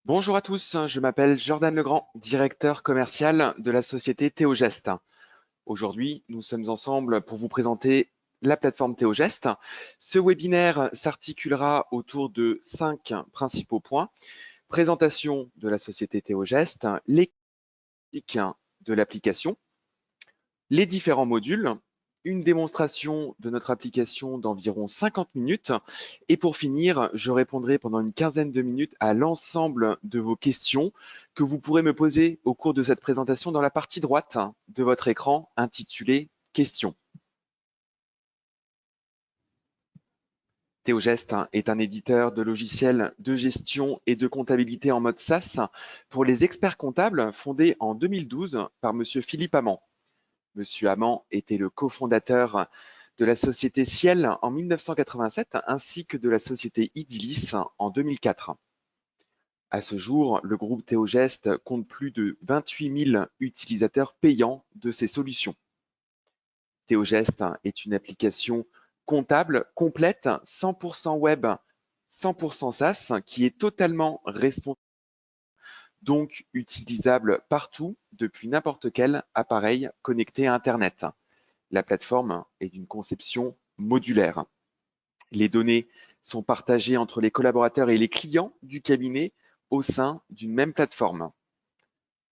Bonjour à tous, je m'appelle Jordan Legrand, directeur commercial de la société Théogest. Aujourd'hui, nous sommes ensemble pour vous présenter la plateforme Théogest. Ce webinaire s'articulera autour de 5 principaux points. Présentation de la société Théogest, les caractéristiques de l'application, les différents modules, une démonstration de notre application d'environ 50 minutes. Et pour finir, je répondrai pendant une quinzaine de minutes à l'ensemble de vos questions que vous pourrez me poser au cours de cette présentation dans la partie droite de votre écran intitulée Questions. Théogest est un éditeur de logiciels de gestion et de comptabilité en mode SaaS pour les experts comptables fondé en 2012 par Monsieur Philippe Amand. Monsieur Amand était le cofondateur de la société Ciel en 1987 ainsi que de la société Idillis en 2004. À ce jour, le groupe Théogest compte plus de 28 000 utilisateurs payants de ses solutions. Théogest est une application comptable complète, 100% web, 100% SaaS, qui est totalement responsable, donc utilisable partout depuis n'importe quel appareil connecté à Internet. La plateforme est d'une conception modulaire. Les données sont partagées entre les collaborateurs et les clients du cabinet au sein d'une même plateforme.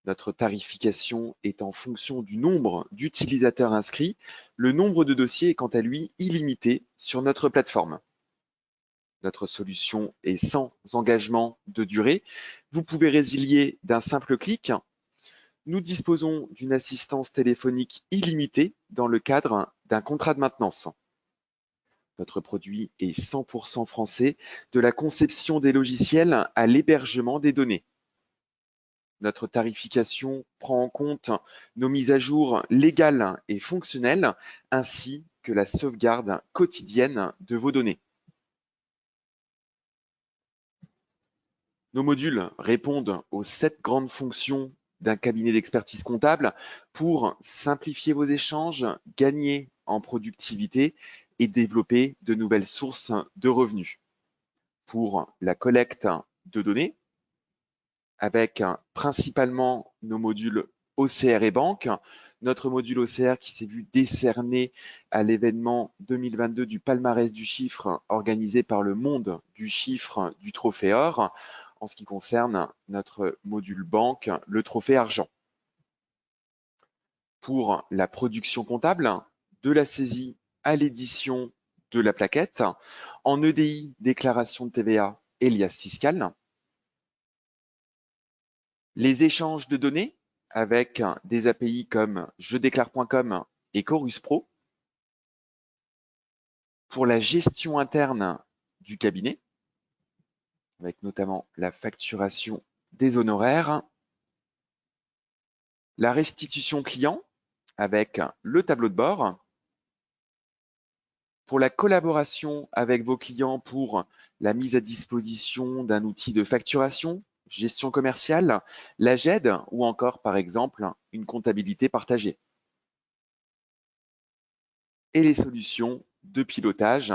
Notre tarification est en fonction du nombre d'utilisateurs inscrits. Le nombre de dossiers est quant à lui illimité sur notre plateforme. Notre solution est sans engagement de durée. Vous pouvez résilier d'un simple clic. Nous disposons d'une assistance téléphonique illimitée dans le cadre d'un contrat de maintenance. Notre produit est 100% français, de la conception des logiciels à l'hébergement des données. Notre tarification prend en compte nos mises à jour légales et fonctionnelles, ainsi que la sauvegarde quotidienne de vos données. Nos modules répondent aux 7 grandes fonctions d'un cabinet d'expertise comptable pour simplifier vos échanges, gagner en productivité et développer de nouvelles sources de revenus. Pour la collecte de données, avec principalement nos modules OCR et banque. Notre module OCR qui s'est vu décerné à l'événement 2022 du palmarès du chiffre organisé par le monde du chiffre du trophée or, en ce qui concerne notre module banque, le trophée argent. Pour la production comptable, de la saisie à l'édition de la plaquette, en EDI, déclaration de TVA et liasse fiscale, les échanges de données avec des API comme jedéclare.com et Chorus Pro, pour la gestion interne du cabinet, avec notamment la facturation des honoraires, la restitution client avec le tableau de bord, pour la collaboration avec vos clients pour la mise à disposition d'un outil de facturation, gestion commerciale, la GED ou encore par exemple une comptabilité partagée. Et les solutions de pilotage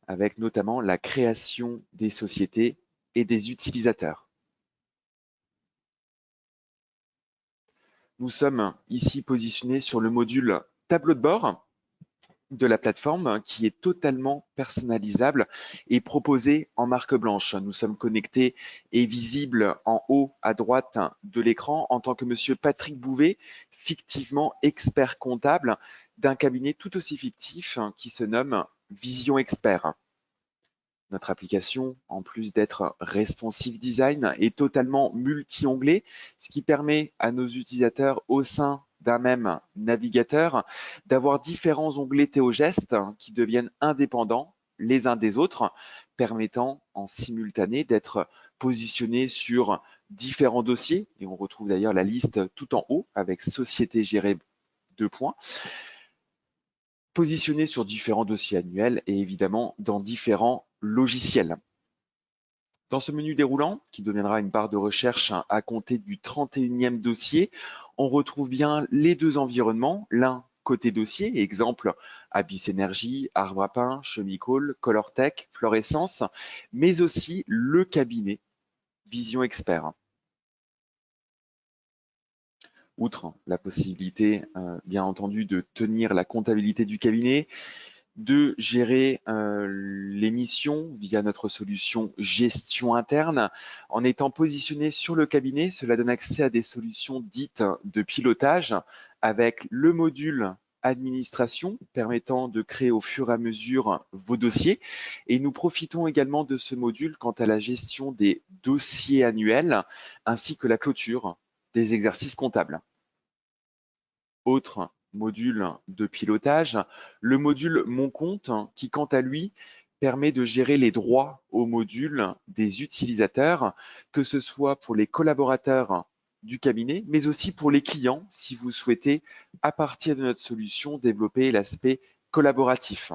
avec notamment la création des sociétés et des utilisateurs. Nous sommes ici positionnés sur le module tableau de bord de la plateforme qui est totalement personnalisable et proposé en marque blanche. Nous sommes connectés et visibles en haut à droite de l'écran en tant que monsieur Patrick Bouvet, fictivement expert comptable d'un cabinet tout aussi fictif qui se nomme Vision Expert. Notre application, en plus d'être responsive design, est totalement multi-onglet, ce qui permet à nos utilisateurs au sein d'un même navigateur d'avoir différents onglets Théogest qui deviennent indépendants les uns des autres, permettant en simultané d'être positionnés sur différents dossiers. Et on retrouve d'ailleurs la liste tout en haut avec Société gérée 2 points, positionnés sur différents dossiers annuels et évidemment dans différents logiciels. Dans ce menu déroulant, qui deviendra une barre de recherche à compter du 31e dossier, on retrouve bien les deux environnements, l'un côté dossier, exemple Abyss Énergie, Arbre à Pain, Chemical, Colortech, Fluorescence, mais aussi le cabinet Vision Expert. Outre la possibilité, bien entendu, de tenir la comptabilité du cabinet, de gérer les missions via notre solution gestion interne. En étant positionné sur le cabinet, cela donne accès à des solutions dites de pilotage avec le module administration permettant de créer au fur et à mesure vos dossiers. Et nous profitons également de ce module quant à la gestion des dossiers annuels ainsi que la clôture des exercices comptables. Autre module de pilotage, le module Mon compte qui, quant à lui, permet de gérer les droits au module des utilisateurs, que ce soit pour les collaborateurs du cabinet, mais aussi pour les clients si vous souhaitez, à partir de notre solution, développer l'aspect collaboratif.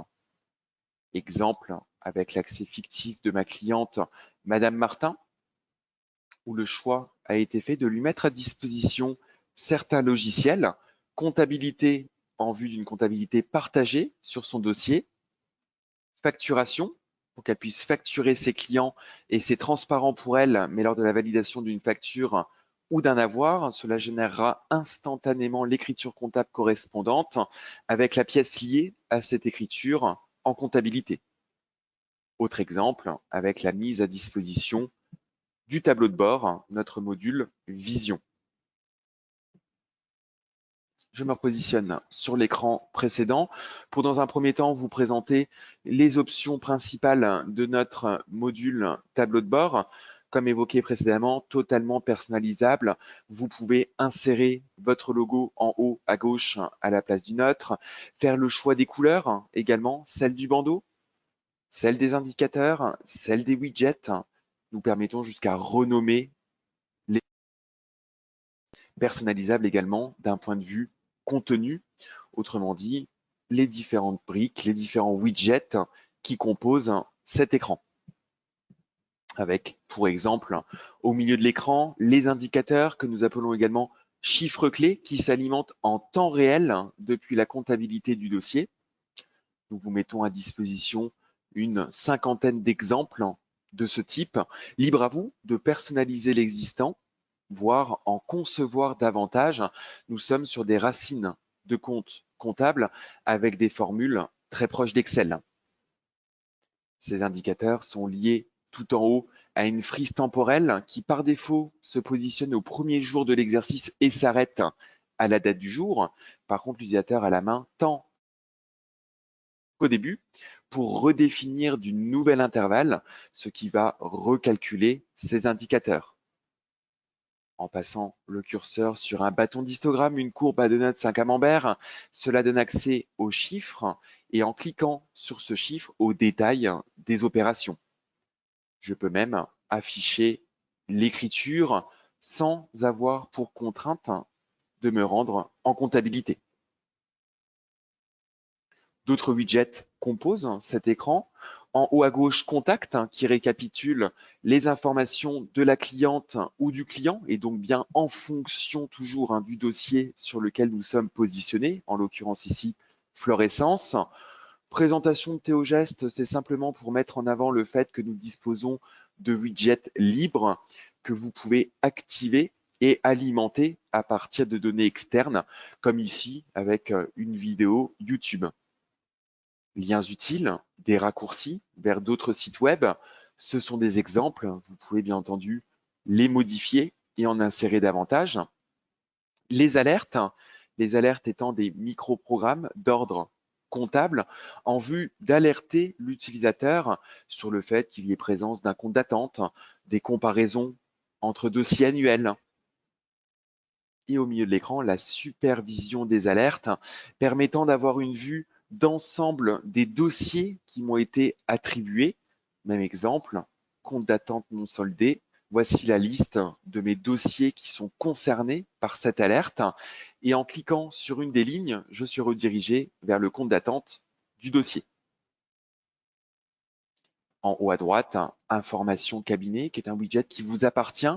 Exemple avec l'accès fictif de ma cliente, Madame Martin, où le choix a été fait de lui mettre à disposition certains logiciels, comptabilité en vue d'une comptabilité partagée sur son dossier, facturation, pour qu'elle puisse facturer ses clients et c'est transparent pour elle, mais lors de la validation d'une facture ou d'un avoir, cela générera instantanément l'écriture comptable correspondante avec la pièce liée à cette écriture en comptabilité. Autre exemple, avec la mise à disposition du tableau de bord, notre module Vision. Je me repositionne sur l'écran précédent pour, dans un premier temps, vous présenter les options principales de notre module tableau de bord. Comme évoqué précédemment, totalement personnalisable. Vous pouvez insérer votre logo en haut à gauche à la place du nôtre, faire le choix des couleurs également, celle du bandeau, celle des indicateurs, celle des widgets. Nous permettons jusqu'à renommer les personnalisables également d'un point de vue contenu, autrement dit, les différentes briques, les différents widgets qui composent cet écran. Avec, pour exemple, au milieu de l'écran, les indicateurs que nous appelons également chiffres clés qui s'alimentent en temps réel depuis la comptabilité du dossier. Nous vous mettons à disposition une cinquantaine d'exemples de ce type. Libre à vous de personnaliser l'existant, voire en concevoir davantage. Nous sommes sur des racines de comptes comptables avec des formules très proches d'Excel. Ces indicateurs sont liés tout en haut à une frise temporelle qui, par défaut, se positionne au premier jour de l'exercice et s'arrête à la date du jour. Par contre, l'utilisateur a la main tant au début pour redéfinir du nouvel intervalle, ce qui va recalculer ces indicateurs. En passant le curseur sur un bâton d'histogramme, une courbe à 2 notes, 5 camembert, cela donne accès aux chiffres et en cliquant sur ce chiffre, au détail des opérations. Je peux même afficher l'écriture sans avoir pour contrainte de me rendre en comptabilité. D'autres widgets composent cet écran. En haut à gauche, Contact, qui récapitule les informations de la cliente ou du client, et donc bien en fonction toujours du dossier sur lequel nous sommes positionnés, en l'occurrence ici, Fluorescence. Présentation de Théogeste, c'est simplement pour mettre en avant le fait que nous disposons de widgets libres que vous pouvez activer et alimenter à partir de données externes, comme ici avec une vidéo YouTube. Liens utiles, des raccourcis vers d'autres sites web, ce sont des exemples. Vous pouvez bien entendu les modifier et en insérer davantage. Les alertes étant des micro-programmes d'ordre comptable en vue d'alerter l'utilisateur sur le fait qu'il y ait présence d'un compte d'attente, des comparaisons entre dossiers annuels. Et au milieu de l'écran, la supervision des alertes permettant d'avoir une vue d'ensemble des dossiers qui m'ont été attribués. Même exemple, compte d'attente non soldé. Voici la liste de mes dossiers qui sont concernés par cette alerte. Et en cliquant sur une des lignes, je suis redirigé vers le compte d'attente du dossier. En haut à droite, information cabinet, qui est un widget qui vous appartient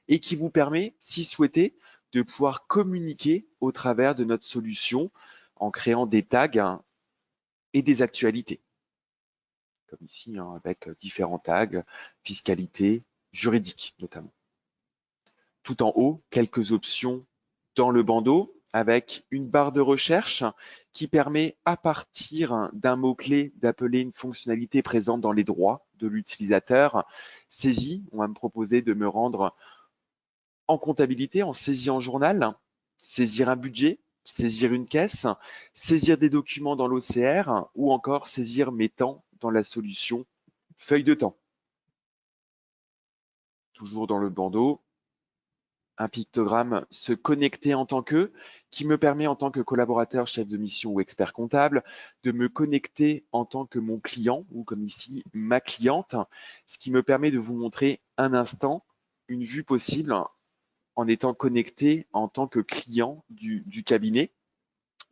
et qui vous permet, si souhaité, de pouvoir communiquer au travers de notre solution en créant des tags et des actualités. Comme ici, avec différents tags, fiscalité, juridique notamment. Tout en haut, quelques options dans le bandeau avec une barre de recherche qui permet à partir d'un mot-clé d'appeler une fonctionnalité présente dans les droits de l'utilisateur. Saisie, on va me proposer de me rendre en comptabilité, en saisie en journal, saisir un budget, saisir une caisse, saisir des documents dans l'OCR ou encore saisir mes temps dans la solution feuille de temps. Toujours dans le bandeau, un pictogramme se connecter en tant que, qui me permet en tant que collaborateur, chef de mission ou expert comptable, de me connecter en tant que mon client ou comme ici ma cliente, ce qui me permet de vous montrer un instant une vue possible en étant connecté en tant que client du cabinet.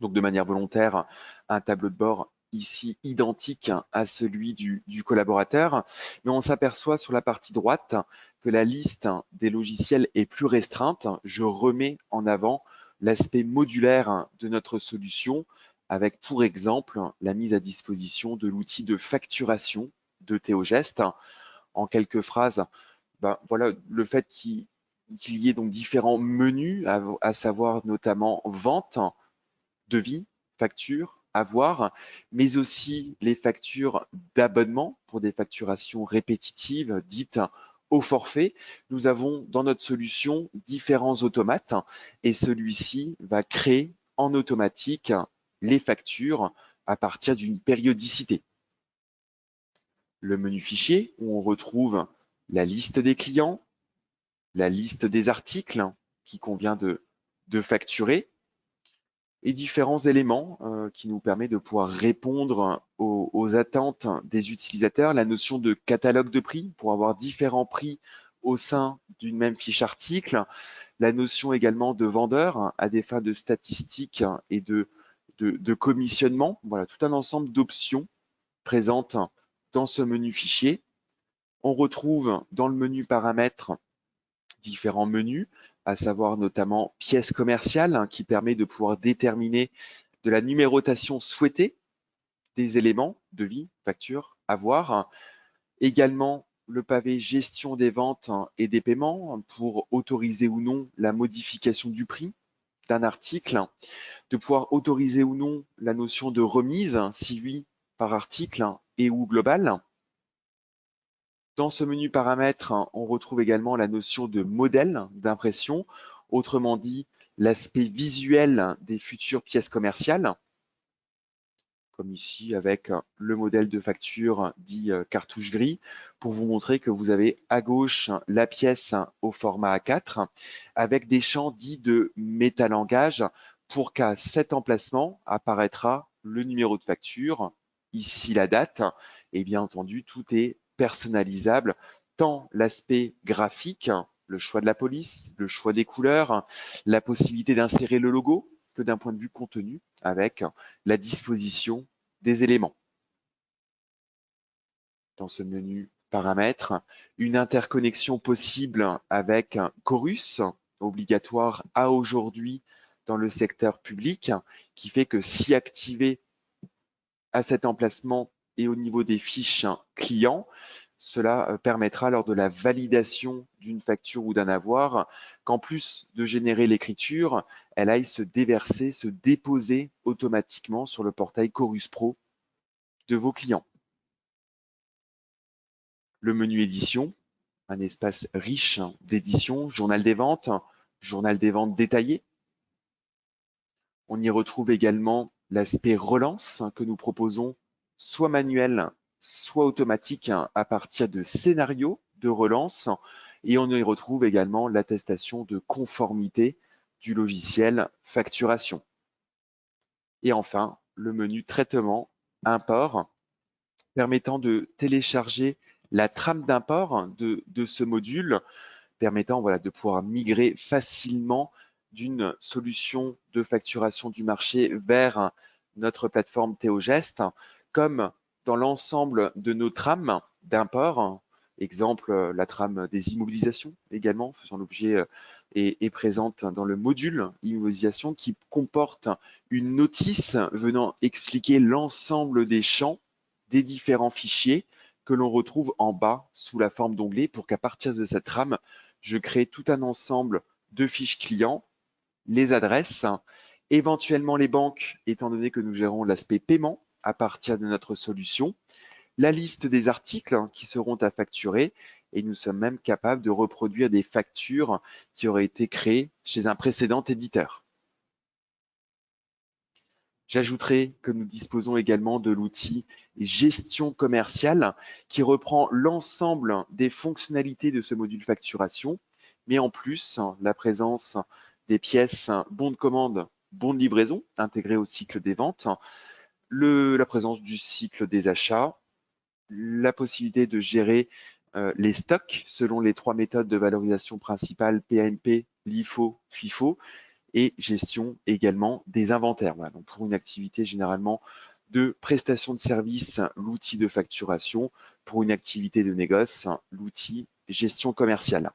Donc de manière volontaire, un tableau de bord ici identique à celui du collaborateur, mais on s'aperçoit sur la partie droite que la liste des logiciels est plus restreinte. Je remets en avant l'aspect modulaire de notre solution avec pour exemple la mise à disposition de l'outil de facturation de Théogest. En quelques phrases, voilà le fait qu'il y ait donc différents menus, à savoir notamment vente, devis, factures, avoir, mais aussi les factures d'abonnement pour des facturations répétitives dites au forfait. Nous avons dans notre solution différents automates et celui-ci va créer en automatique les factures à partir d'une périodicité. Le menu fichier où on retrouve la liste des clients, la liste des articles qui convient de facturer, et différents éléments qui nous permettent de pouvoir répondre aux attentes des utilisateurs. La notion de catalogue de prix pour avoir différents prix au sein d'une même fiche article. La notion également de vendeur à des fins de statistiques et de commissionnement. Voilà, tout un ensemble d'options présentes dans ce menu fichier. On retrouve dans le menu paramètres différents menus, à savoir notamment pièces commerciales qui permet de pouvoir déterminer de la numérotation souhaitée des éléments, devis, facture, avoir. Également le pavé gestion des ventes et des paiements pour autoriser ou non la modification du prix d'un article, de pouvoir autoriser ou non la notion de remise, si oui, par article et ou global. Dans ce menu paramètres, on retrouve également la notion de modèle d'impression, autrement dit l'aspect visuel des futures pièces commerciales, comme ici avec le modèle de facture dit cartouche gris, pour vous montrer que vous avez à gauche la pièce au format A4 avec des champs dits de métalangage pour qu'à cet emplacement apparaîtra le numéro de facture, ici la date, et bien entendu tout est personnalisable, tant l'aspect graphique, le choix de la police, le choix des couleurs, la possibilité d'insérer le logo, que d'un point de vue contenu avec la disposition des éléments. Dans ce menu paramètres, une interconnexion possible avec Chorus, obligatoire à aujourd'hui dans le secteur public, qui fait que si activé à cet emplacement et au niveau des fiches clients, cela permettra lors de la validation d'une facture ou d'un avoir qu'en plus de générer l'écriture, elle aille se déverser, se déposer automatiquement sur le portail Chorus Pro de vos clients. Le menu édition, un espace riche d'édition, journal des ventes détaillé. On y retrouve également l'aspect relance que nous proposons, soit manuel, soit automatique à partir de scénarios de relance. Et on y retrouve également l'attestation de conformité du logiciel facturation. Et enfin, le menu traitement import permettant de télécharger la trame d'import de ce module, permettant de pouvoir migrer facilement d'une solution de facturation du marché vers notre plateforme Théogest, comme dans l'ensemble de nos trames d'import, exemple la trame des immobilisations également, faisant l'objet est présente dans le module immobilisation qui comporte une notice venant expliquer l'ensemble des champs des différents fichiers que l'on retrouve en bas sous la forme d'onglet pour qu'à partir de cette trame, je crée tout un ensemble de fiches clients les adresses, éventuellement les banques, étant donné que nous gérons l'aspect paiement à partir de notre solution, la liste des articles qui seront à facturer, et nous sommes même capables de reproduire des factures qui auraient été créées chez un précédent éditeur. J'ajouterai que nous disposons également de l'outil gestion commerciale qui reprend l'ensemble des fonctionnalités de ce module facturation, mais en plus la présence des pièces bon de commande, bon de livraison intégrées au cycle des ventes, la présence du cycle des achats, la possibilité de gérer les stocks selon les 3 méthodes de valorisation principales PAMP, LIFO, FIFO, et gestion également des inventaires. Voilà, donc pour une activité généralement de prestation de service, l'outil de facturation, pour une activité de négoce, l'outil gestion commerciale.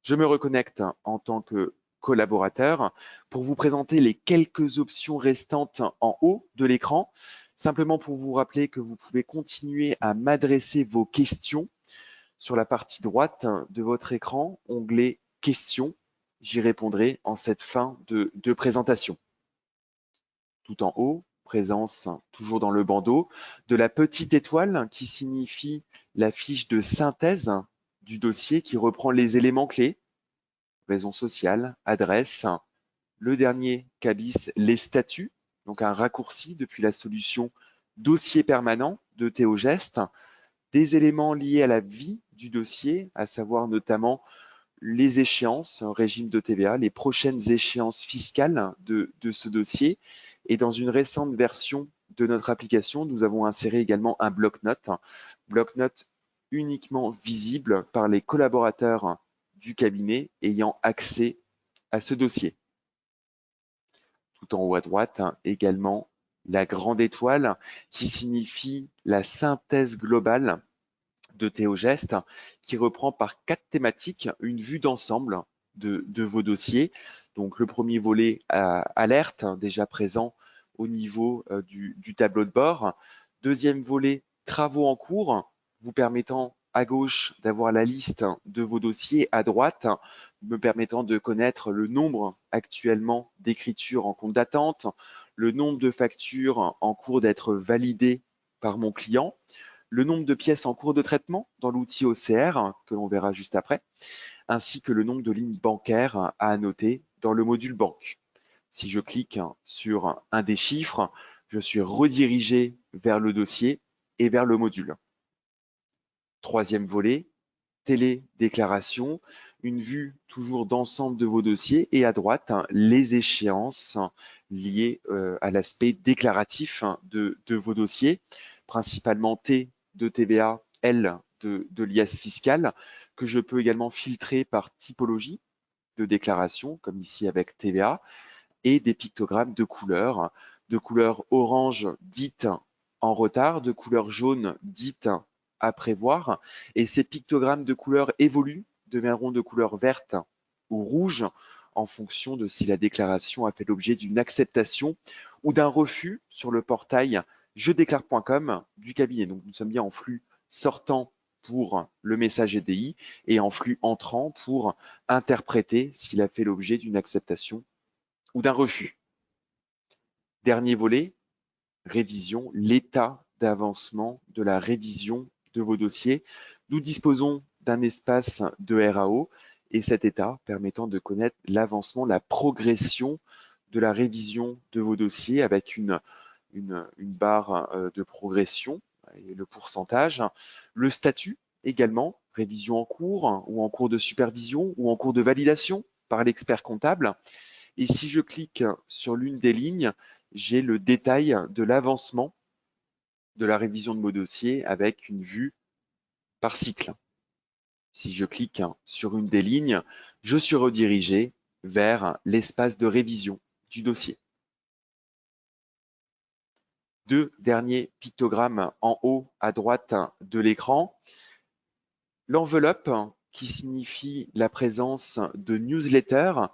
Je me reconnecte en tant que collaborateur pour vous présenter les quelques options restantes en haut de l'écran, simplement pour vous rappeler que vous pouvez continuer à m'adresser vos questions sur la partie droite de votre écran, onglet questions. J'y répondrai en cette fin de présentation. Tout en haut, présence toujours dans le bandeau de la petite étoile qui signifie la fiche de synthèse du dossier qui reprend les éléments clés, raison sociale, adresse, le dernier cabis, les statuts, donc un raccourci depuis la solution dossier permanent de Théogeste, des éléments liés à la vie du dossier, à savoir notamment les échéances, régime de TVA, les prochaines échéances fiscales de ce dossier. Et dans une récente version de notre application, nous avons inséré également un bloc-notes uniquement visible par les collaborateurs du cabinet ayant accès à ce dossier. Tout en haut à droite, également la grande étoile qui signifie la synthèse globale de Théogeste qui reprend par 4 thématiques une vue d'ensemble de vos dossiers. Donc le premier volet alerte déjà présent au niveau du tableau de bord. Deuxième volet travaux en cours vous permettant à gauche d'avoir la liste de vos dossiers, à droite me permettant de connaître le nombre actuellement d'écritures en compte d'attente, le nombre de factures en cours d'être validées par mon client, le nombre de pièces en cours de traitement dans l'outil OCR, que l'on verra juste après, ainsi que le nombre de lignes bancaires à annoter dans le module banque. Si je clique sur un des chiffres, je suis redirigé vers le dossier et vers le module. Troisième volet, télédéclaration, une vue toujours d'ensemble de vos dossiers et à droite, les échéances liées à l'aspect déclaratif de vos dossiers, principalement T de TVA, L de l'IS fiscal, que je peux également filtrer par typologie de déclaration, comme ici avec TVA, et des pictogrammes de couleur orange dites en retard, de couleur jaune dites à prévoir, et ces pictogrammes de couleur évoluent, deviendront de couleur verte ou rouge en fonction de si la déclaration a fait l'objet d'une acceptation ou d'un refus sur le portail jedéclare.com du cabinet. Donc nous sommes bien en flux sortant pour le message EDI et en flux entrant pour interpréter s'il a fait l'objet d'une acceptation ou d'un refus. Dernier volet, révision, l'état d'avancement de la révision de vos dossiers. Nous disposons d'un espace de RAO et cet état permettant de connaître l'avancement, la progression de la révision de vos dossiers avec une barre de progression et le pourcentage. Le statut également, révision en cours ou en cours de supervision ou en cours de validation par l'expert comptable. Et si je clique sur l'une des lignes, j'ai le détail de l'avancement de la révision de mon dossier avec une vue par cycle. Si je clique sur une des lignes, je suis redirigé vers l'espace de révision du dossier. Deux derniers pictogrammes en haut à droite de l'écran. L'enveloppe qui signifie la présence de newsletters.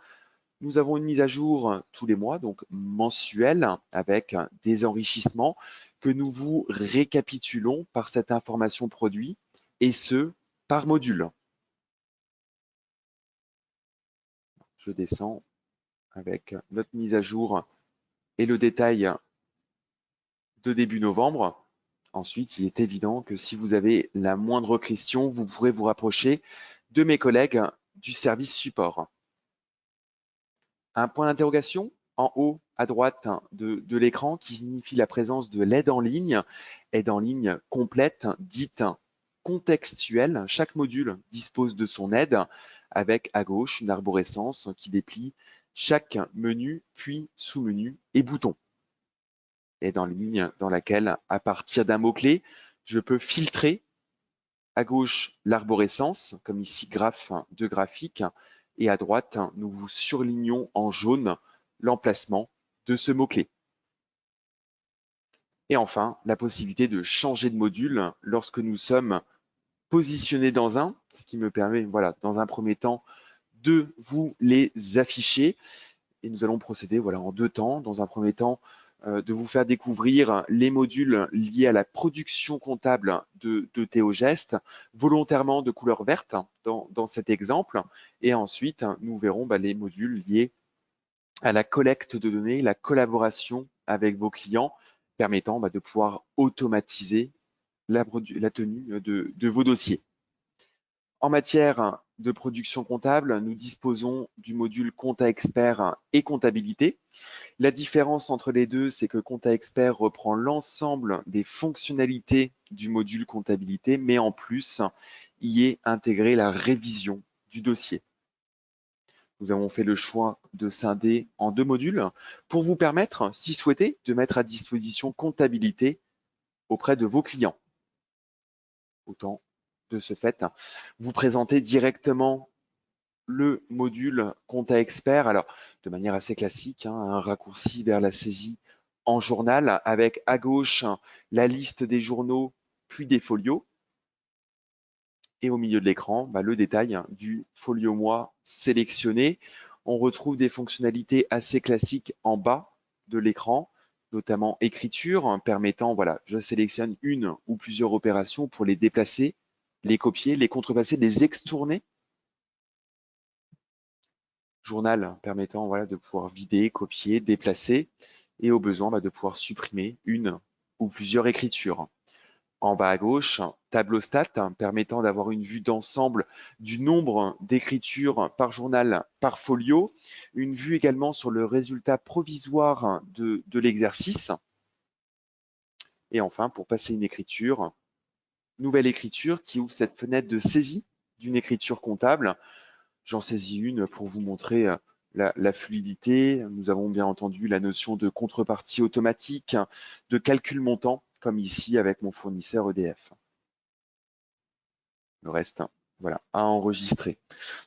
Nous avons une mise à jour tous les mois, donc mensuelle, avec des enrichissements que nous vous récapitulons par cette information produit, et ce, par module. Je descends avec notre mise à jour et le détail de début novembre. Ensuite, il est évident que si vous avez la moindre question, vous pourrez vous rapprocher de mes collègues du service support. Un point d'interrogation en haut à droite de l'écran qui signifie la présence de l'aide en ligne complète, dite contextuelle. Chaque module dispose de son aide avec à gauche une arborescence qui déplie chaque menu, puis sous-menu et bouton. Aide en ligne dans laquelle, à partir d'un mot-clé, je peux filtrer à gauche l'arborescence, comme ici graphe de graphique, et à droite, nous vous surlignons en jaune l'emplacement de ce mot-clé. Et enfin, la possibilité de changer de module lorsque nous sommes positionnés dans un, ce qui me permet, voilà, dans un premier temps, de vous les afficher. Et nous allons procéder en deux temps. Dans un premier temps, de vous faire découvrir les modules liés à la production comptable de Théogest, volontairement de couleur verte dans cet exemple. Et ensuite, nous verrons les modules liés à la collecte de données, la collaboration avec vos clients, permettant de pouvoir automatiser la tenue de vos dossiers. En matière de production comptable, nous disposons du module Compta Expert et Comptabilité. La différence entre les deux, c'est que Compta Expert reprend l'ensemble des fonctionnalités du module Comptabilité, mais en plus, y est intégrée la révision du dossier. Nous avons fait le choix de scinder en deux modules pour vous permettre, si souhaité, de mettre à disposition Comptabilité auprès de vos clients. Autant de ce fait, vous présenter directement le module Compta Expert, alors de manière assez classique, un raccourci vers la saisie en journal avec à gauche la liste des journaux puis des folios et au milieu de l'écran le détail du folio mois sélectionné. On retrouve des fonctionnalités assez classiques en bas de l'écran, notamment écriture permettant, je sélectionne une ou plusieurs opérations pour les déplacer, les copier, les contrepasser, les extourner. Journal permettant de pouvoir vider, copier, déplacer et au besoin de pouvoir supprimer une ou plusieurs écritures. En bas à gauche, tableau stat permettant d'avoir une vue d'ensemble du nombre d'écritures par journal, par folio, une vue également sur le résultat provisoire de l'exercice. Et enfin, pour passer une écriture, nouvelle écriture qui ouvre cette fenêtre de saisie d'une écriture comptable. J'en saisis une pour vous montrer la fluidité. Nous avons bien entendu la notion de contrepartie automatique, de calcul montant, comme ici avec mon fournisseur EDF. Le reste, à enregistrer.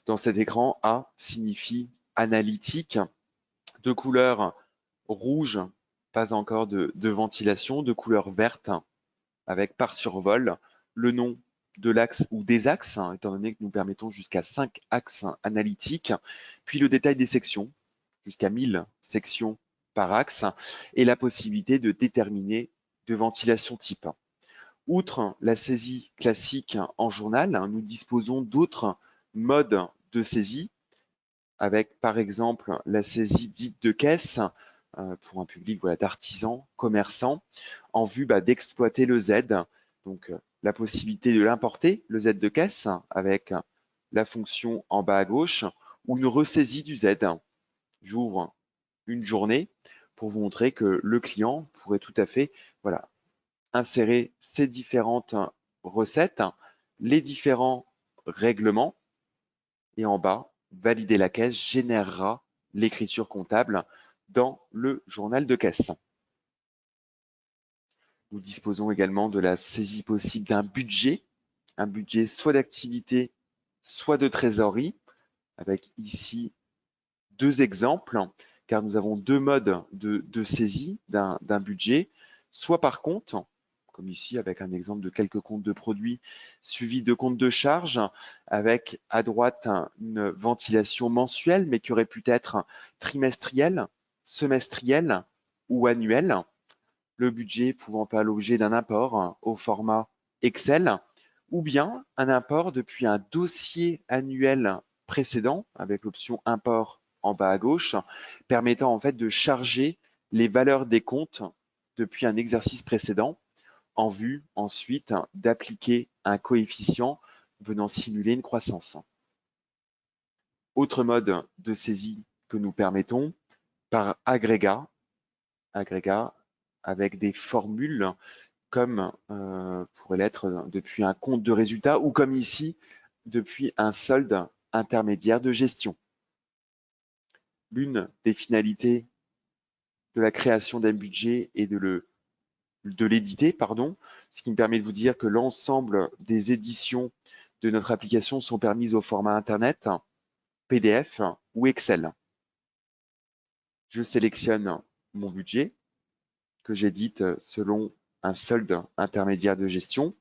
Dans cet écran, A signifie analytique, de couleur rouge, pas encore de ventilation, de couleur verte, avec par survol le nom de l'axe ou des axes, étant donné que nous permettons jusqu'à 5 axes analytiques, puis le détail des sections, jusqu'à 1000 sections par axe, et la possibilité de déterminer de ventilation type. Outre la saisie classique en journal, nous disposons d'autres modes de saisie, avec par exemple la saisie dite de caisse, pour un public d'artisans, commerçants, en vue d'exploiter le Z. Donc, la possibilité de l'importer, le Z de caisse, avec la fonction en bas à gauche, ou une ressaisie du Z. J'ouvre une journée pour vous montrer que le client pourrait tout à fait insérer ces différentes recettes, les différents règlements, et en bas, valider la caisse générera l'écriture comptable dans le journal de caisse. Nous disposons également de la saisie possible d'un budget, un budget soit d'activité, soit de trésorerie, avec ici deux exemples, car nous avons deux modes de saisie d'un budget, soit par compte, comme ici avec un exemple de quelques comptes de produits suivi de comptes de charges, avec à droite une ventilation mensuelle, mais qui aurait pu être trimestrielle, semestrielle ou annuelle, le budget pouvant faire l'objet d'un import au format Excel, ou bien un import depuis un dossier annuel précédent avec l'option import en bas à gauche, permettant en fait de charger les valeurs des comptes depuis un exercice précédent en vue ensuite d'appliquer un coefficient venant simuler une croissance. Autre mode de saisie que nous permettons par agrégat avec des formules comme pourrait l'être depuis un compte de résultat ou comme ici depuis un solde intermédiaire de gestion. L'une des finalités de la création d'un budget et de l'éditer, ce qui me permet de vous dire que l'ensemble des éditions de notre application sont permises au format Internet, PDF ou Excel. Je sélectionne mon budget que j'édite selon un solde intermédiaire de gestion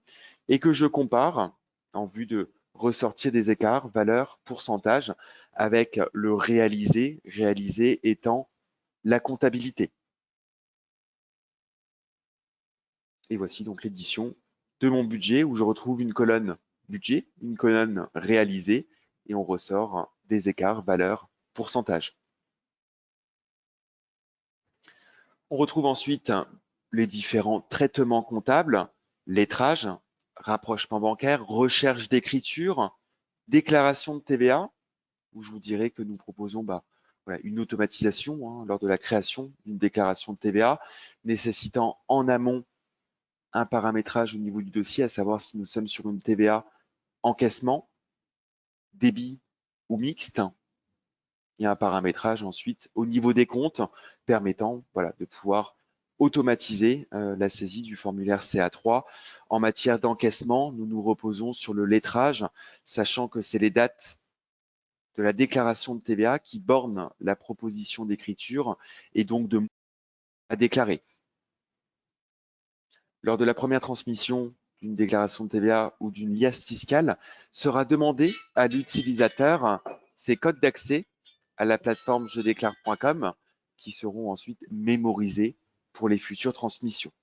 et que je compare en vue de ressortir des écarts, valeurs, pourcentage avec le réalisé étant la comptabilité. Et voici donc l'édition de mon budget où je retrouve une colonne budget, une colonne réalisé et on ressort des écarts, valeurs, pourcentage. On retrouve ensuite les différents traitements comptables, lettrage, rapprochement bancaire, recherche d'écriture, déclaration de TVA, où je vous dirais que nous proposons une automatisation lors de la création d'une déclaration de TVA, nécessitant en amont un paramétrage au niveau du dossier, à savoir si nous sommes sur une TVA encaissement, débit ou mixte, et un paramétrage ensuite au niveau des comptes permettant de pouvoir automatiser la saisie du formulaire CA3. En matière d'encaissement, nous nous reposons sur le lettrage, sachant que c'est les dates de la déclaration de TVA qui bornent la proposition d'écriture et donc de à déclarer. Lors de la première transmission d'une déclaration de TVA ou d'une liasse fiscale, sera demandé à l'utilisateur ses codes d'accès à la plateforme jedéclare.com qui seront ensuite mémorisés pour les futures transmissions.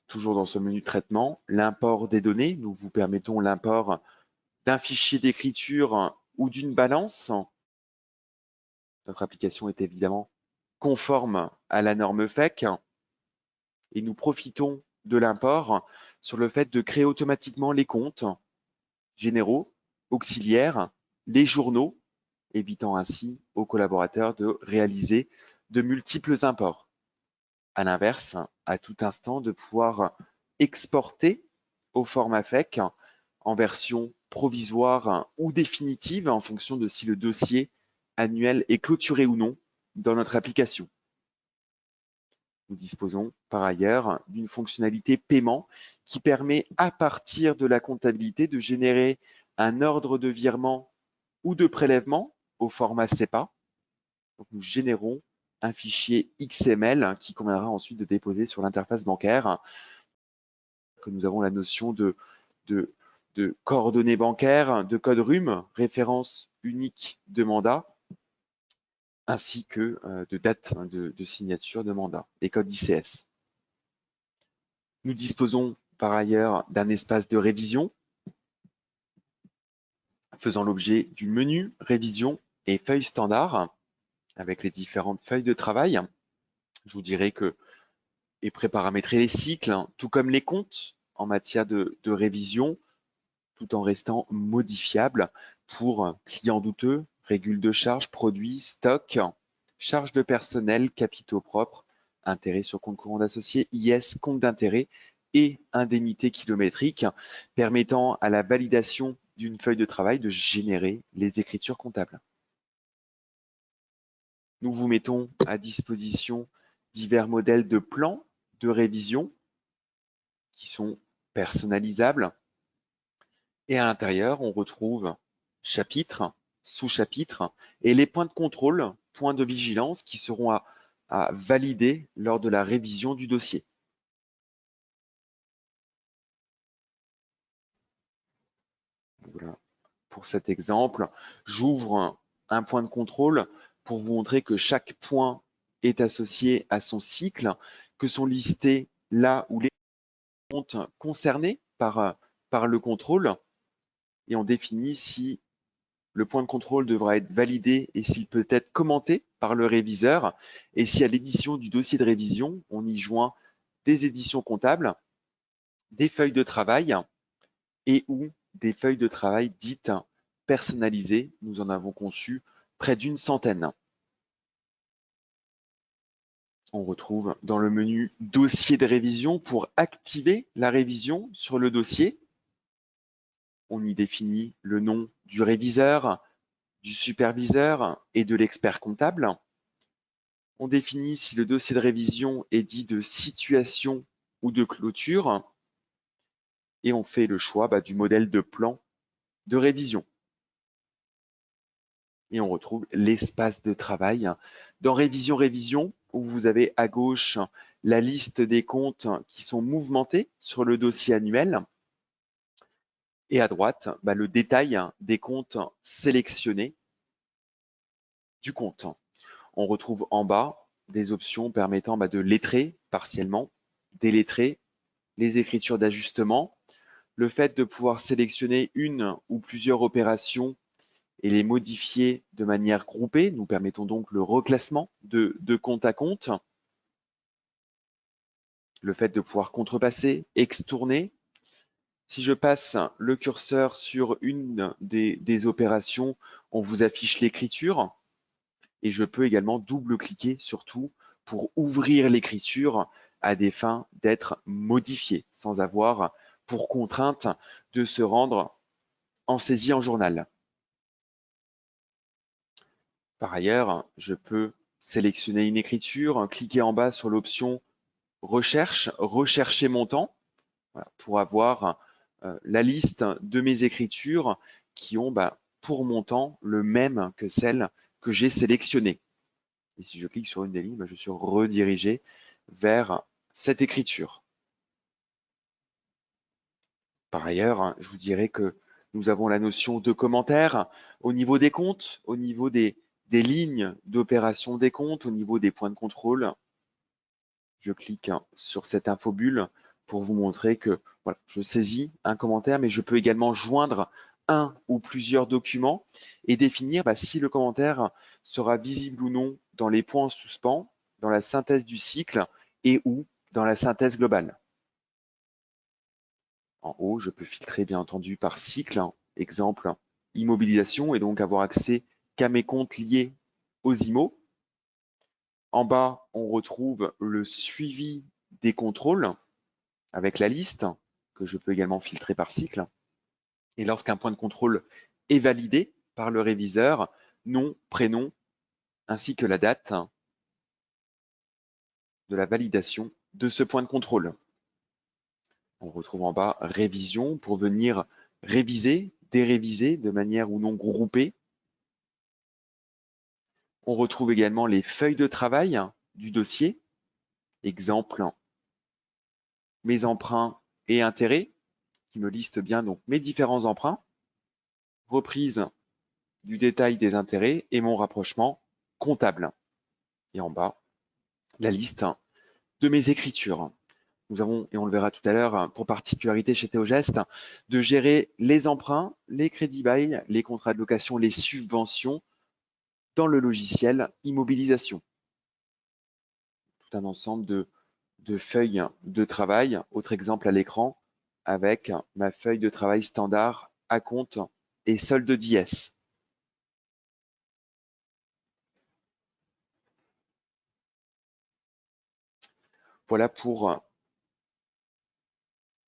Toujours dans ce menu traitement, l'import des données. Nous vous permettons l'import d'un fichier d'écriture ou d'une balance. Notre application est évidemment conforme à la norme FEC et nous profitons de l'import sur le fait de créer automatiquement les comptes généraux, auxiliaires, les journaux, évitant ainsi aux collaborateurs de réaliser de multiples imports. À l'inverse, à tout instant, de pouvoir exporter au format FEC en version provisoire ou définitive en fonction de si le dossier annuel est clôturé ou non dans notre application. Nous disposons par ailleurs d'une fonctionnalité paiement qui permet à partir de la comptabilité de générer un ordre de virement ou de prélèvement au format SEPA. Donc, nous générons un fichier XML qui conviendra ensuite de déposer sur l'interface bancaire. Que nous avons la notion de coordonnées bancaires, de code RUM, référence unique de mandat, ainsi que de date de signature de mandat, les codes ICS. Nous disposons par ailleurs d'un espace de révision faisant l'objet du menu révision et feuilles standard avec les différentes feuilles de travail. Je vous dirais que est préparamétrer les cycles, tout comme les comptes en matière de révision, tout en restant modifiable pour clients douteux, régule de charges, produits, stock, charges de personnel, capitaux propres, intérêts sur compte courant d'associés, IS, compte d'intérêt et indemnité kilométrique, permettant à la validation d'une feuille de travail de générer les écritures comptables. Nous vous mettons à disposition divers modèles de plans de révision qui sont personnalisables. Et à l'intérieur, on retrouve chapitres, sous-chapitres et les points de contrôle, points de vigilance qui seront à valider lors de la révision du dossier. Voilà. Pour cet exemple, j'ouvre un point de contrôle pour vous montrer que chaque point est associé à son cycle, que sont listés là où les comptes concernés par le contrôle et on définit si le point de contrôle devra être validé et s'il peut être commenté par le réviseur. Et si à l'édition du dossier de révision, on y joint des éditions comptables, des feuilles de travail et ou des feuilles de travail dites personnalisées. Nous en avons conçu près d'une centaine. On retrouve dans le menu dossier de révision pour activer la révision sur le dossier. On y définit le nom du réviseur, du superviseur et de l'expert comptable. On définit si le dossier de révision est dit de situation ou de clôture. Et on fait le choix du modèle de plan de révision. Et on retrouve l'espace de travail. Dans Révision, où vous avez à gauche la liste des comptes qui sont mouvementés sur le dossier annuel. Et à droite, le détail des comptes sélectionnés du compte. On retrouve en bas des options permettant de lettrer partiellement, délettrer, les écritures d'ajustement, le fait de pouvoir sélectionner une ou plusieurs opérations et les modifier de manière groupée. Nous permettons donc le reclassement de compte à compte. Le fait de pouvoir contrepasser, extourner. Si je passe le curseur sur une des opérations, on vous affiche l'écriture. Et je peux également double-cliquer surtout pour ouvrir l'écriture à des fins d'être modifiée, sans avoir pour contrainte de se rendre en saisie en journal. Par ailleurs, je peux sélectionner une écriture, cliquer en bas sur l'option Recherche, rechercher montant, voilà, pour avoir la liste de mes écritures qui ont pour montant le même que celle que j'ai sélectionnée. Et si je clique sur une des lignes, je suis redirigé vers cette écriture. Par ailleurs, je vous dirais que nous avons la notion de commentaire au niveau des comptes, au niveau des lignes d'opération des comptes, au niveau des points de contrôle. Je clique sur cette infobulle pour vous montrer que voilà, je saisis un commentaire, mais je peux également joindre un ou plusieurs documents et définir si le commentaire sera visible ou non dans les points en suspens, dans la synthèse du cycle et ou dans la synthèse globale. En haut, je peux filtrer bien entendu par cycle, exemple immobilisation, et donc avoir accès qu'à mes comptes liés aux IMO. En bas, on retrouve le suivi des contrôles avec la liste que je peux également filtrer par cycle. Et lorsqu'un point de contrôle est validé par le réviseur, nom, prénom, ainsi que la date de la validation de ce point de contrôle. On retrouve en bas révision pour venir réviser, déréviser de manière ou non groupée. On retrouve également les feuilles de travail du dossier. Exemple, mes emprunts et intérêts, qui me liste bien donc mes différents emprunts. Reprise du détail des intérêts et mon rapprochement comptable. Et en bas, la liste de mes écritures. Nous avons, et on le verra tout à l'heure, pour particularité chez Théogeste, de gérer les emprunts, les crédits bail, les contrats de location, les subventions dans le logiciel Immobilisation. Tout un ensemble de feuilles de travail. Autre exemple à l'écran avec ma feuille de travail standard à compte et solde d'IS. Voilà pour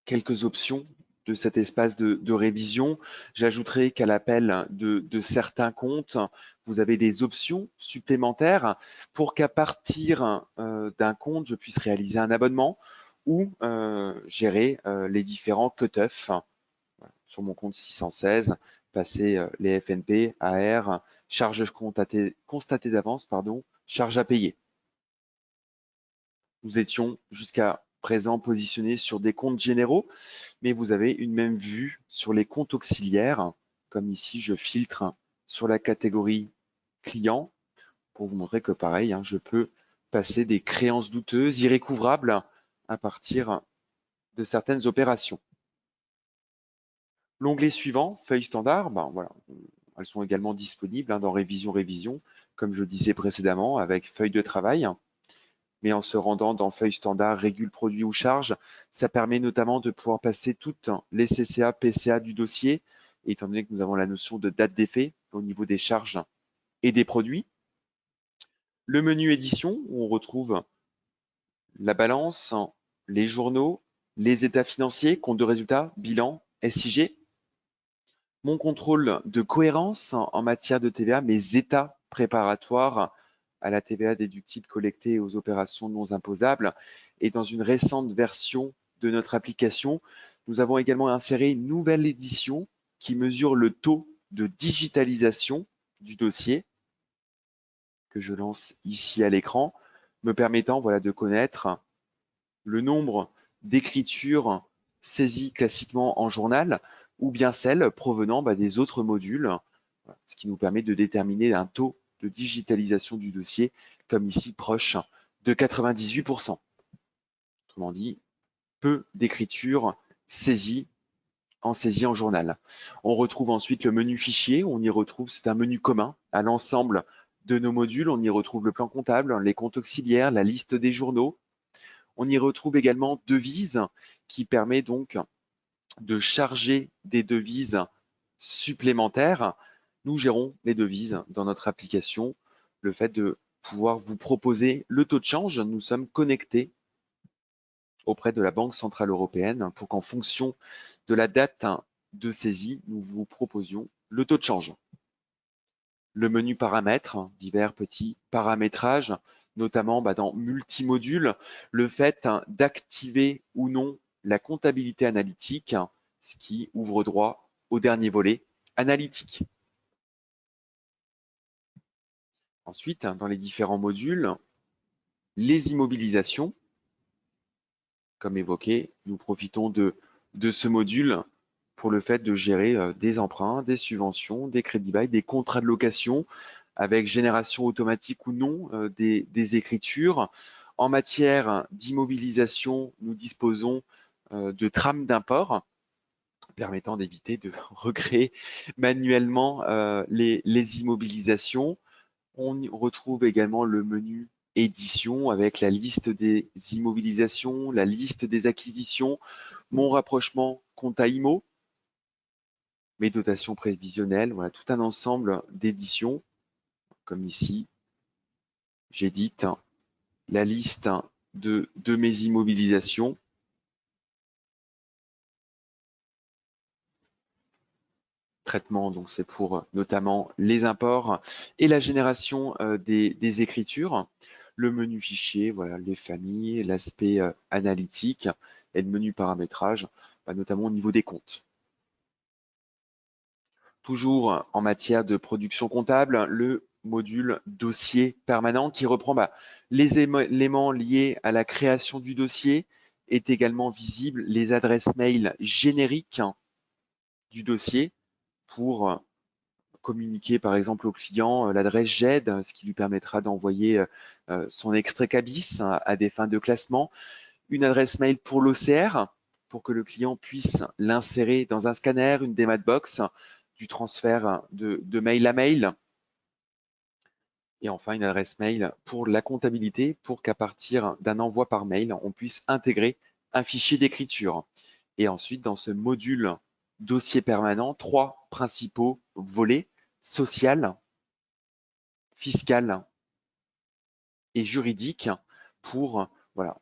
quelques options de cet espace de révision. J'ajouterai qu'à l'appel de certains comptes, vous avez des options supplémentaires pour qu'à partir d'un compte, je puisse réaliser un abonnement ou gérer les différents cut-offs. Sur mon compte 616, passer les FNP, AR, charges constatées d'avance, charges à payer. Nous étions jusqu'à présent positionnés sur des comptes généraux, mais vous avez une même vue sur les comptes auxiliaires, comme ici je filtre sur la catégorie client pour vous montrer que pareil, je peux passer des créances douteuses, irrécouvrables à partir de certaines opérations. L'onglet suivant, feuille standard, voilà, Elles sont également disponibles dans Révision, comme je disais précédemment, avec feuille de travail. Mais en se rendant dans feuille standard, régule, produit ou charge, ça permet notamment de pouvoir passer toutes les CCA, PCA du dossier, étant donné que nous avons la notion de date d'effet au niveau des charges et des produits. Le menu édition, où on retrouve la balance, les journaux, les états financiers, compte de résultats, bilan, SIG. Mon contrôle de cohérence en matière de TVA, mes états préparatoires à la TVA déductible collectée et aux opérations non imposables. Et dans une récente version de notre application, nous avons également inséré une nouvelle édition qui mesure le taux de digitalisation du dossier que je lance ici à l'écran, me permettant de connaître le nombre d'écritures saisies classiquement en journal ou bien celles provenant des autres modules, ce qui nous permet de déterminer un taux de digitalisation du dossier, comme ici proche de 98%. Autrement dit, peu d'écritures saisies en journal. On retrouve ensuite le menu fichier, on y retrouve, c'est un menu commun à l'ensemble de nos modules, on y retrouve le plan comptable, les comptes auxiliaires, la liste des journaux. On y retrouve également devises qui permet donc de charger des devises supplémentaires. Nous gérons les devises dans notre application. Le fait de pouvoir vous proposer le taux de change, nous sommes connectés auprès de la Banque centrale européenne pour qu'en fonction de la date de saisie, nous vous proposions le taux de change. Le menu paramètres, divers petits paramétrages, notamment dans multimodules, le fait d'activer ou non la comptabilité analytique, ce qui ouvre droit au dernier volet analytique. Ensuite, dans les différents modules, les immobilisations, comme évoqué, nous profitons de ce module pour le fait de gérer des emprunts, des subventions, des crédits bail, des contrats de location avec génération automatique ou non des écritures. En matière d'immobilisation, nous disposons de trames d'import permettant d'éviter de recréer manuellement les immobilisations. On y retrouve également le menu édition avec la liste des immobilisations, la liste des acquisitions, mon rapprochement compta IMO, mes dotations prévisionnelles, voilà tout un ensemble d'éditions. Comme ici, j'édite la liste de mes immobilisations. Traitement, donc c'est pour notamment les imports et la génération des écritures. Le menu fichier, voilà, les familles, l'aspect analytique et le menu paramétrage, notamment au niveau des comptes. Toujours en matière de production comptable, le module dossier permanent qui reprend les éléments liés à la création du dossier, est également visible les adresses mail génériques du dossier pour communiquer par exemple au client l'adresse GED, ce qui lui permettra d'envoyer son extrait CABIS à des fins de classement, une adresse mail pour l'OCR pour que le client puisse l'insérer dans un scanner, une démat box, du transfert de mail à mail. Et enfin, une adresse mail pour la comptabilité pour qu'à partir d'un envoi par mail, on puisse intégrer un fichier d'écriture. Et ensuite, dans ce module dossier permanent, 3 principaux volets: social, fiscal et juridique pour,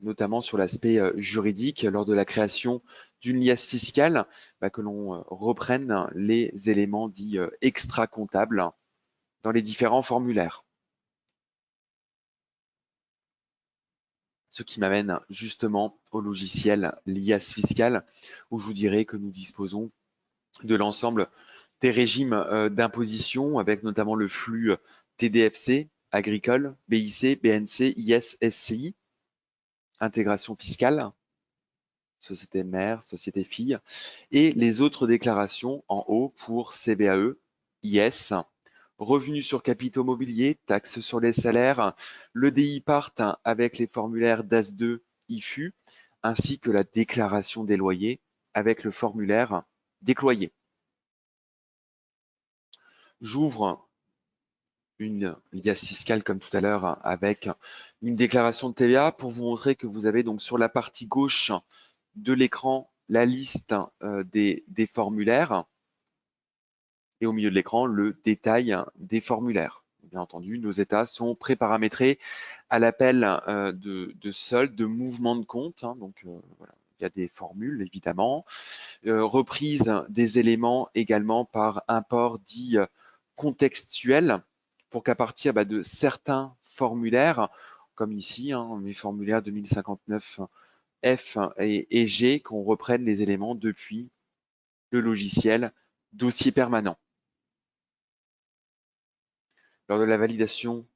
notamment sur l'aspect juridique, lors de la création d'une liasse fiscale, que l'on reprenne les éléments dits extra-comptables dans les différents formulaires. Ce qui m'amène justement au logiciel liasse fiscale, où je vous dirais que nous disposons de l'ensemble des régimes d'imposition, avec notamment le flux TDFC, agricole, BIC, BNC, IS, SCI, intégration fiscale, société mère, société fille, et les autres déclarations en haut pour CVAE, IS, revenus sur capitaux mobiliers, taxes sur les salaires, le DI part avec les formulaires DAS2, IFU, ainsi que la déclaration des loyers avec le formulaire des loyers. J'ouvre une liasse fiscale comme tout à l'heure avec une déclaration de TVA pour vous montrer que vous avez donc sur la partie gauche de l'écran la liste des formulaires et au milieu de l'écran le détail des formulaires. Bien entendu, nos états sont préparamétrés à l'appel de solde, de mouvement de compte. Donc voilà, il y a des formules évidemment. Reprise des éléments également par import dit contextuel pour qu'à partir de certains formulaires, comme ici, mes formulaires 2059 F et G, qu'on reprenne les éléments depuis le logiciel dossier permanent. Lors de la validation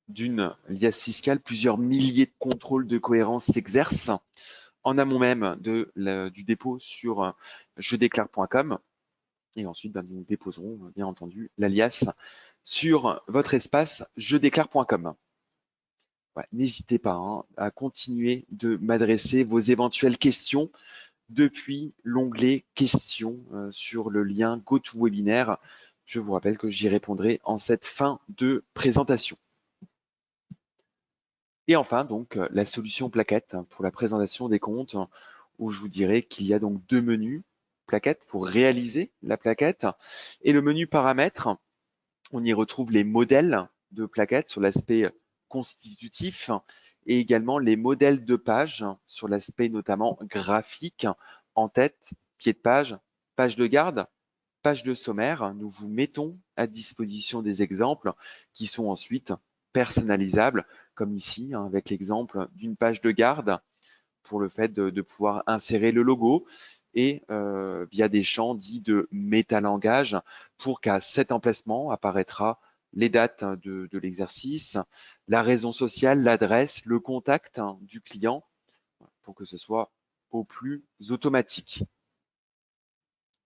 d'une liasse fiscale, plusieurs milliers de contrôles de cohérence s'exercent en amont même du dépôt sur jedéclare.com. Et ensuite, nous déposerons bien entendu l'alias sur votre espace jedéclare.com. Ouais, n'hésitez pas à continuer de m'adresser vos éventuelles questions depuis l'onglet questions sur le lien GoToWebinar. Je vous rappelle que j'y répondrai en cette fin de présentation. Et enfin, donc, la solution plaquette pour la présentation des comptes, où je vous dirai qu'il y a donc deux menus plaquettes pour réaliser la plaquette. Et le menu paramètres, on y retrouve les modèles de plaquettes sur l'aspect constitutif et également les modèles de pages sur l'aspect notamment graphique, en tête, pied de page, page de garde, page de sommaire. Nous vous mettons à disposition des exemples qui sont ensuite personnalisables, comme ici, avec l'exemple d'une page de garde pour le fait de pouvoir insérer le logo et via des champs dits de métalangage pour qu'à cet emplacement apparaîtra les dates de l'exercice, la raison sociale, l'adresse, le contact du client pour que ce soit au plus automatique.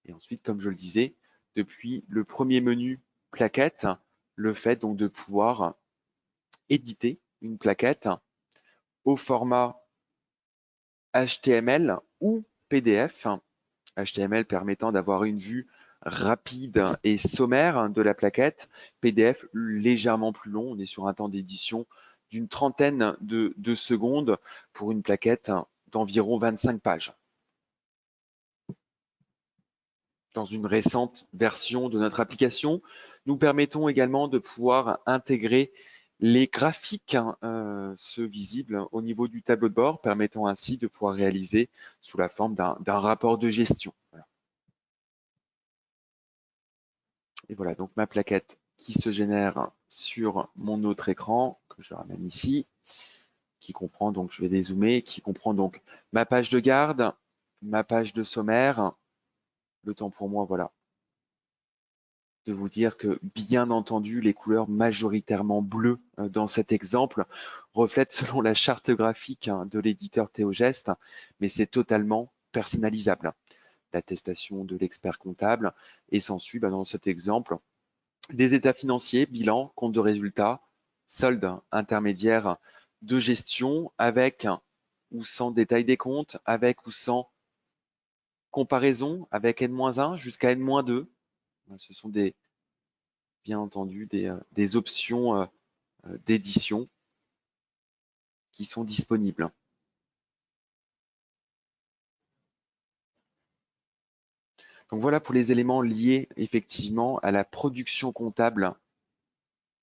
Et ensuite, comme je le disais, depuis le premier menu plaquette, le fait donc de pouvoir éditer une plaquette au format HTML ou PDF. HTML permettant d'avoir une vue rapide et sommaire de la plaquette. PDF légèrement plus long. On est sur un temps d'édition d'une trentaine de secondes pour une plaquette d'environ 25 pages. Dans une récente version de notre application, nous permettons également de pouvoir intégrer les graphiques, ceux visibles au niveau du tableau de bord, permettant ainsi de pouvoir réaliser sous la forme d'un rapport de gestion. Voilà. Et voilà donc ma plaquette qui se génère sur mon autre écran, que je ramène ici, qui comprend donc, je vais dézoomer, qui comprend donc ma page de garde, ma page de sommaire. Le temps pour moi, voilà, de vous dire que, bien entendu, les couleurs majoritairement bleues dans cet exemple reflètent selon la charte graphique de l'éditeur Théogeste, mais c'est totalement personnalisable. L'attestation de l'expert comptable et s'ensuit dans cet exemple des états financiers, bilan, compte de résultat, solde intermédiaire de gestion avec ou sans détail des comptes, avec ou sans comparaison, avec N-1 jusqu'à N-2. Ce sont bien entendu des options d'édition qui sont disponibles. Donc voilà pour les éléments liés effectivement à la production comptable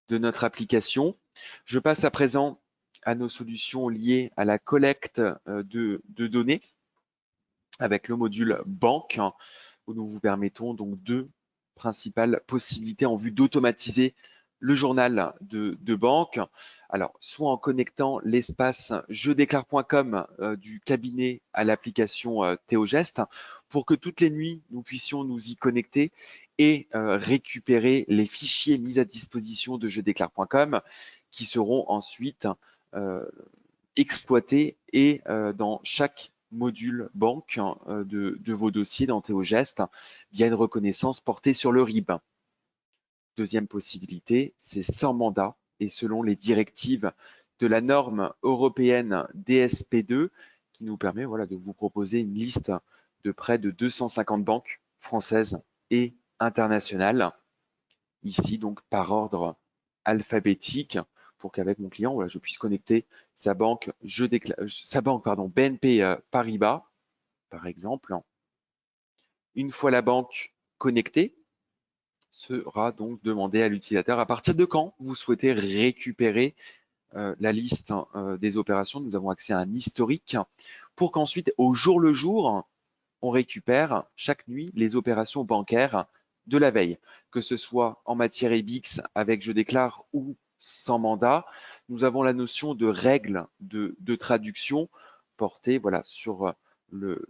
de notre application. Je passe à présent à nos solutions liées à la collecte de données avec le module banque où nous vous permettons donc deux principales possibilités en vue d'automatiser le journal de banque. Alors, soit en connectant l'espace jedéclare.com du cabinet à l'application Théogeste pour que toutes les nuits, nous puissions nous y connecter et récupérer les fichiers mis à disposition de jedéclare.com qui seront ensuite exploités et dans chaque module banque de vos dossiers dans Théogeste via une reconnaissance portée sur le RIB. Deuxième possibilité, c'est sans mandat et selon les directives de la norme européenne DSP2 qui nous permet de vous proposer une liste de près de 250 banques françaises et internationales. ici donc par ordre alphabétique pour qu'avec mon client, voilà, je puisse connecter sa banque, BNP Paribas, par exemple. Une fois la banque connectée, sera donc demandé à l'utilisateur à partir de quand vous souhaitez récupérer la liste des opérations. Nous avons accès à un historique pour qu'ensuite, au jour le jour, on récupère chaque nuit les opérations bancaires de la veille, que ce soit en matière EBIX avec je déclare ou sans mandat. Nous avons la notion de règle de traduction portée voilà, sur le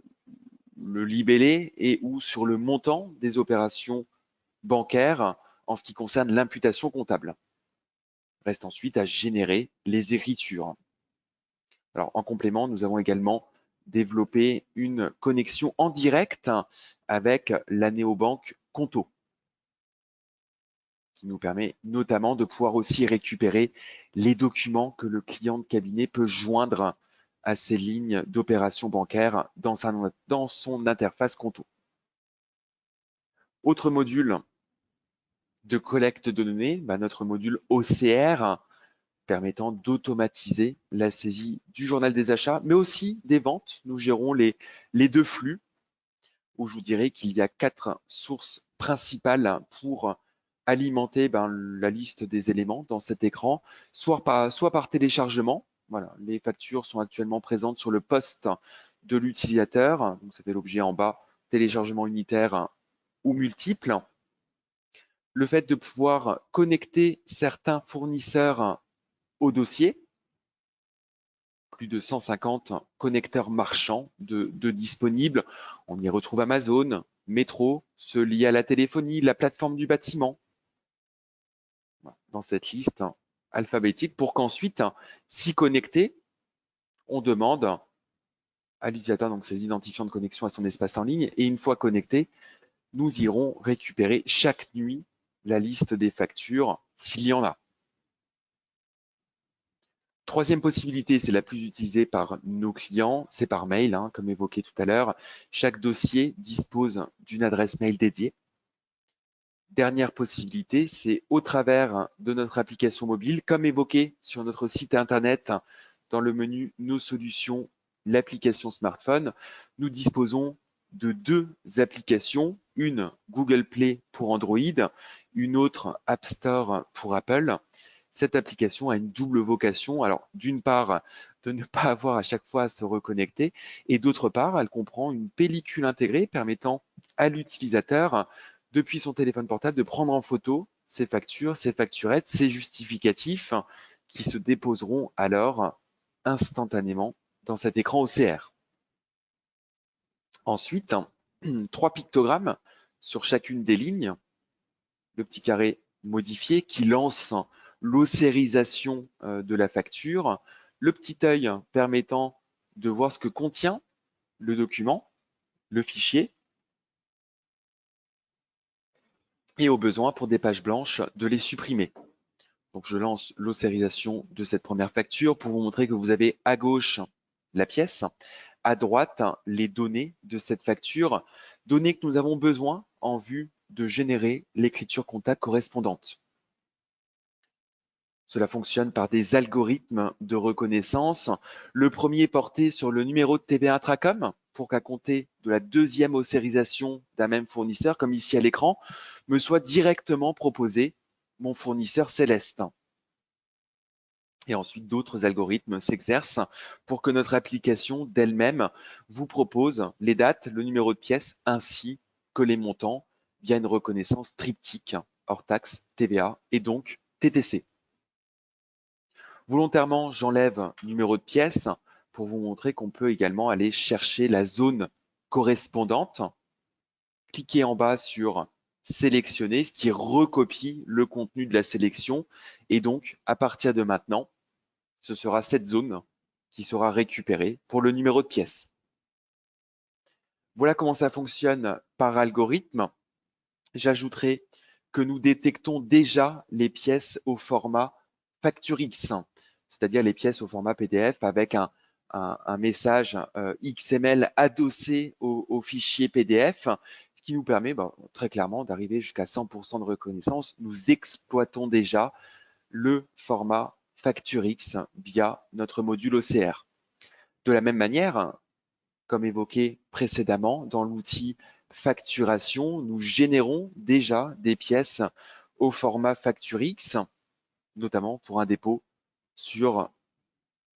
libellé et ou sur le montant des opérations bancaires en ce qui concerne l'imputation comptable. Reste ensuite à générer les écritures. Alors, en complément, nous avons également développé une connexion en direct avec la néobanque Conto, qui nous permet notamment de pouvoir aussi récupérer les documents que le client de cabinet peut joindre à ses lignes d'opération bancaire dans son interface Conto. Autre module de collecte de données, notre module OCR, permettant d'automatiser la saisie du journal des achats, mais aussi des ventes. Nous gérons les deux flux, où je vous dirais qu'il y a 4 sources principales pour alimenter la liste des éléments dans cet écran, soit par téléchargement. Voilà, les factures sont actuellement présentes sur le poste de l'utilisateur. Donc ça fait l'objet en bas, téléchargement unitaire ou multiple. Le fait de pouvoir connecter certains fournisseurs au dossier, plus de 150 connecteurs marchands de disponibles. On y retrouve Amazon, Metro, ceux liés à la téléphonie, la plateforme du bâtiment, dans cette liste alphabétique, pour qu'ensuite, s'y connecter, on demande à l'utilisateur donc ses identifiants de connexion à son espace en ligne, et une fois connecté, nous irons récupérer chaque nuit la liste des factures s'il y en a. Troisième possibilité, c'est la plus utilisée par nos clients, c'est par mail, comme évoqué tout à l'heure. Chaque dossier dispose d'une adresse mail dédiée. Dernière possibilité, c'est au travers de notre application mobile, comme évoqué sur notre site internet, dans le menu Nos solutions, l'application smartphone, nous disposons de 2 applications, une Google Play pour Android, une autre App Store pour Apple. Cette application a une double vocation. Alors, d'une part, de ne pas avoir à chaque fois à se reconnecter, et d'autre part, elle comprend une pellicule intégrée permettant à l'utilisateur, depuis son téléphone portable, de prendre en photo ses factures, ses facturettes, ses justificatifs qui se déposeront alors instantanément dans cet écran OCR. Ensuite, 3 pictogrammes sur chacune des lignes, le petit carré modifié qui lance l'océrisation de la facture, le petit œil permettant de voir ce que contient le document, le fichier, et au besoin pour des pages blanches de les supprimer. Donc je lance l'océrisation de cette première facture pour vous montrer que vous avez à gauche la pièce, à droite les données de cette facture, données que nous avons besoin en vue de générer l'écriture comptable correspondante. Cela fonctionne par des algorithmes de reconnaissance. Le premier porté sur le numéro de TVA Intracom pour qu'à compter de la deuxième océrisation d'un même fournisseur, comme ici à l'écran, me soit directement proposé mon fournisseur Céleste. Et ensuite, d'autres algorithmes s'exercent pour que notre application d'elle-même vous propose les dates, le numéro de pièce ainsi que les montants via une reconnaissance triptyque hors taxe, TVA et donc TTC. Volontairement, j'enlève numéro de pièce pour vous montrer qu'on peut également aller chercher la zone correspondante. Cliquez en bas sur sélectionner, ce qui recopie le contenu de la sélection. Et donc, à partir de maintenant, ce sera cette zone qui sera récupérée pour le numéro de pièce. Voilà comment ça fonctionne par algorithme. J'ajouterai que nous détectons déjà les pièces au format FactureX, c'est-à-dire les pièces au format PDF avec un message XML adossé au fichier PDF, qui nous permet très clairement d'arriver jusqu'à 100% de reconnaissance. Nous exploitons déjà le format FactureX via notre module OCR. De la même manière, comme évoqué précédemment, dans l'outil facturation, nous générons déjà des pièces au format FactureX, notamment pour un dépôt sur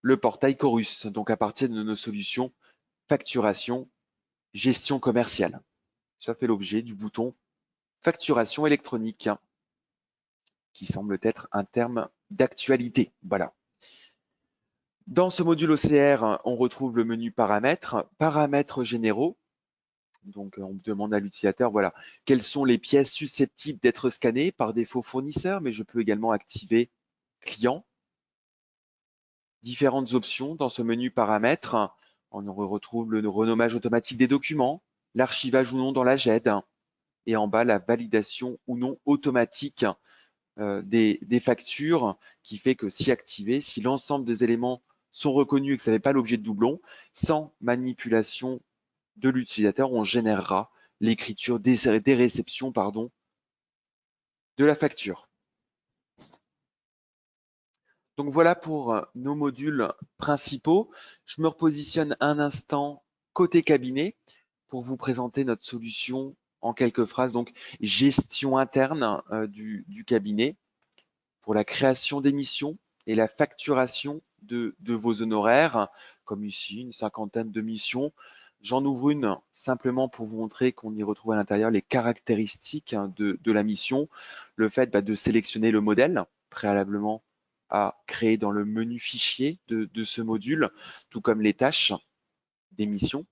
le portail Chorus, donc à partir de nos solutions facturation, gestion commerciale. Ça fait l'objet du bouton facturation électronique, qui semble être un terme d'actualité. Voilà. Dans ce module OCR, on retrouve le menu paramètres, paramètres généraux. Donc, on demande à l'utilisateur, voilà, quelles sont les pièces susceptibles d'être scannées par défaut fournisseur, mais je peux également activer client. Différentes options dans ce menu paramètres. On retrouve le renommage automatique des documents, l'archivage ou non dans la GED, et en bas, la validation ou non automatique des factures, qui fait que si activé, si l'ensemble des éléments sont reconnus et que ça n'est pas l'objet de doublon, sans manipulation de l'utilisateur, on générera l'écriture des réceptions de la facture. Donc voilà pour nos modules principaux. Je me repositionne un instant côté cabinet pour vous présenter notre solution en quelques phrases. Donc, gestion interne du cabinet pour la création d'émissions et la facturation de vos honoraires, comme ici, une cinquantaine de missions. J'en ouvre une simplement pour vous montrer qu'on y retrouve à l'intérieur les caractéristiques de la mission, le fait de sélectionner le modèle préalablement à créer dans le menu fichier de ce module, tout comme les tâches des missions,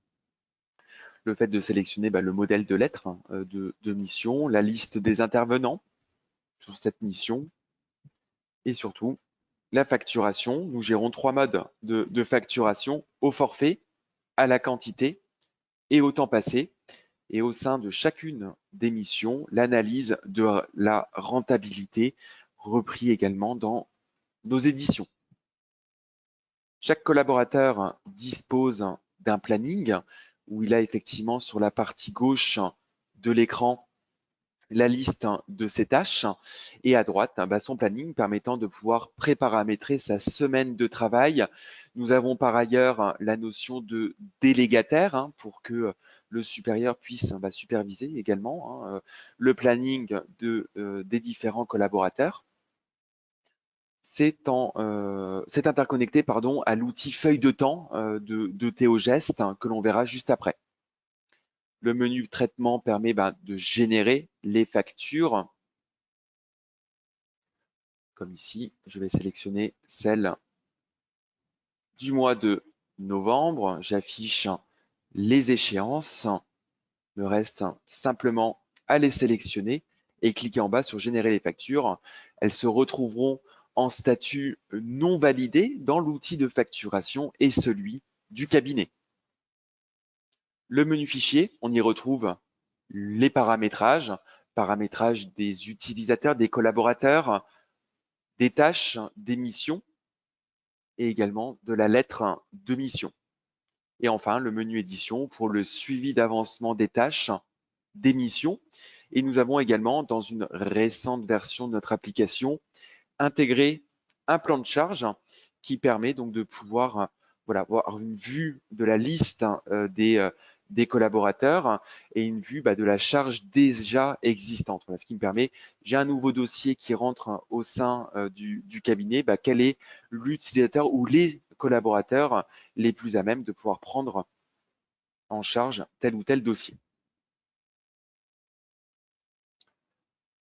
le fait de sélectionner le modèle de lettre de mission, la liste des intervenants sur cette mission, et surtout la facturation. Nous gérons 3 modes de facturation: au forfait, à la quantité et au temps passé. Et au sein de chacune des missions, l'analyse de la rentabilité, repris également dans nos éditions. Chaque collaborateur dispose d'un planning où il a effectivement sur la partie gauche de l'écran la liste de ses tâches et à droite son planning permettant de pouvoir préparamétrer sa semaine de travail. Nous avons par ailleurs la notion de délégataire pour que le supérieur puisse superviser également le planning des différents collaborateurs. C'est interconnecté à l'outil feuille de temps de Théogest que l'on verra juste après. Le menu traitement permet de générer les factures. Comme ici, je vais sélectionner celle du mois de novembre. J'affiche les échéances. Il me reste simplement à les sélectionner et cliquer en bas sur générer les factures. Elles se retrouveront en statut non validé dans l'outil de facturation et celui du cabinet. Le menu fichier, on y retrouve les paramétrages des utilisateurs, des collaborateurs, des tâches, des missions et également de la lettre de mission. Et enfin, le menu édition pour le suivi d'avancement des tâches, des missions. Et nous avons également, dans une récente version de notre application, intégré un plan de charge qui permet donc de pouvoir avoir une vue de la liste des collaborateurs et une vue de la charge déjà existante. Voilà, ce qui me permet, j'ai un nouveau dossier qui rentre au sein du cabinet, quel est l'utilisateur ou les collaborateurs les plus à même de pouvoir prendre en charge tel ou tel dossier.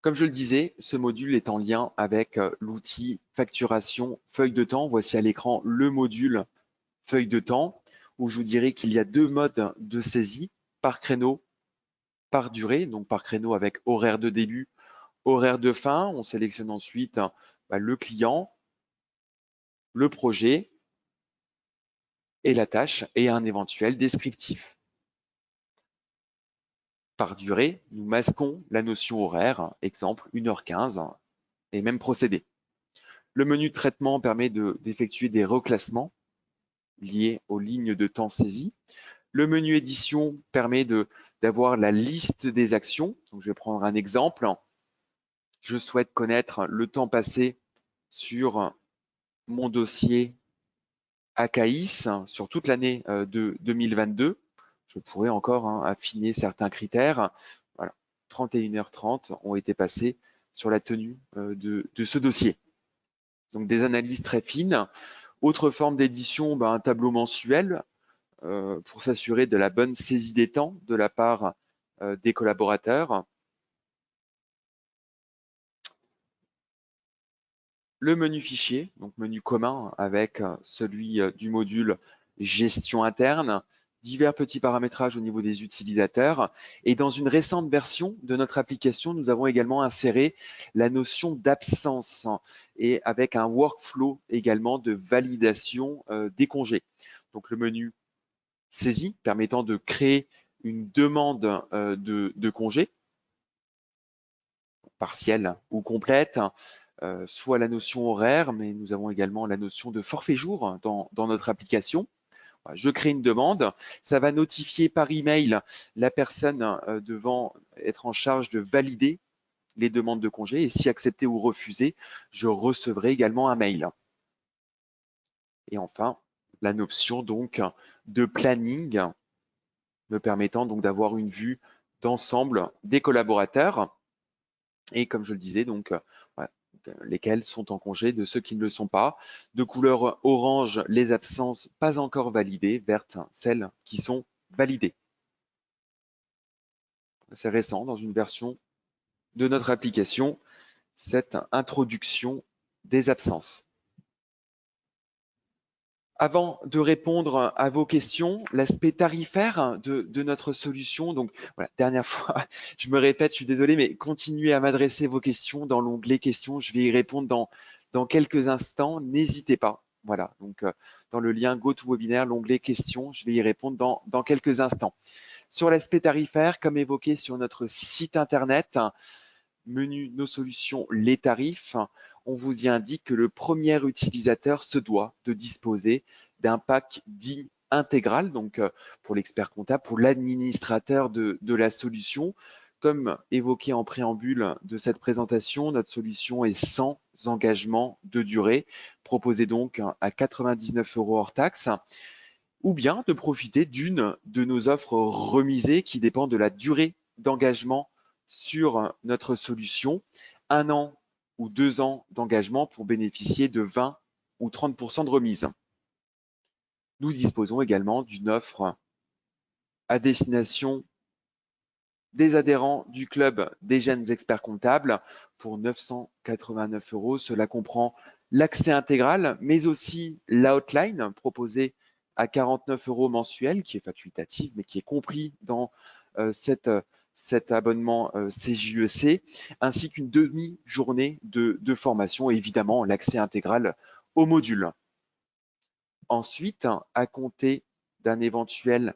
Comme je le disais, ce module est en lien avec l'outil facturation feuille de temps. Voici à l'écran le module feuille de temps, où je vous dirais qu'il y a 2 modes de saisie, par créneau, par durée, donc par créneau avec horaire de début, horaire de fin. On sélectionne ensuite le client, le projet et la tâche et un éventuel descriptif. Par durée, nous masquons la notion horaire, exemple 1h15, et même procédé. Le menu de traitement permet d'effectuer des reclassements liés aux lignes de temps saisies. Le menu édition permet d'avoir la liste des actions. Donc, je vais prendre un exemple. Je souhaite connaître le temps passé sur mon dossier ACAIS sur toute l'année de 2022. Je pourrais encore affiner certains critères. Voilà, 31h30 ont été passées sur la tenue de ce dossier. Donc des analyses très fines. Autre forme d'édition, un tableau mensuel pour s'assurer de la bonne saisie des temps de la part des collaborateurs. Le menu fichier, donc menu commun avec celui du module gestion interne, divers petits paramétrages au niveau des utilisateurs. Et dans une récente version de notre application, nous avons également inséré la notion d'absence et avec un workflow également de validation des congés. Donc le menu saisie permettant de créer une demande de congé partielle ou complète, soit la notion horaire, mais nous avons également la notion de forfait jour dans notre application. Je crée une demande, ça va notifier par email la personne devant être en charge de valider les demandes de congé et si accepté ou refusé, je recevrai également un mail. Et enfin, la notion donc de planning me permettant donc d'avoir une vue d'ensemble des collaborateurs et comme je le disais donc voilà, lesquels sont en congé, de ceux qui ne le sont pas. De couleur orange, les absences pas encore validées, verte, celles qui sont validées. C'est récent dans une version de notre application, cette introduction des absences. Avant de répondre à vos questions, l'aspect tarifaire de notre solution. Donc voilà, dernière fois, je me répète, je suis désolé, mais continuez à m'adresser vos questions dans l'onglet questions. Je vais y répondre dans quelques instants. N'hésitez pas. Voilà, donc dans le lien GoToWebinar, l'onglet questions, je vais y répondre dans quelques instants. Sur l'aspect tarifaire, comme évoqué sur notre site internet, menu nos solutions, les tarifs, on vous y indique que le premier utilisateur se doit de disposer d'un pack dit intégral, donc pour l'expert comptable, pour l'administrateur de la solution. Comme évoqué en préambule de cette présentation, notre solution est sans engagement de durée, proposée donc à 99 € hors taxe, ou bien de profiter d'une de nos offres remisées qui dépend de la durée d'engagement sur notre solution, 1 an ou 2 ans d'engagement pour bénéficier de 20 ou 30% de remise. Nous disposons également d'une offre à destination des adhérents du club des jeunes experts comptables pour 989 €. Cela comprend l'accès intégral, mais aussi l'outline proposé à 49 € mensuel, qui est facultatif, mais qui est compris dans cet abonnement CJEC, ainsi qu'une demi-journée de formation et évidemment l'accès intégral au module. Ensuite, à compter d'un éventuel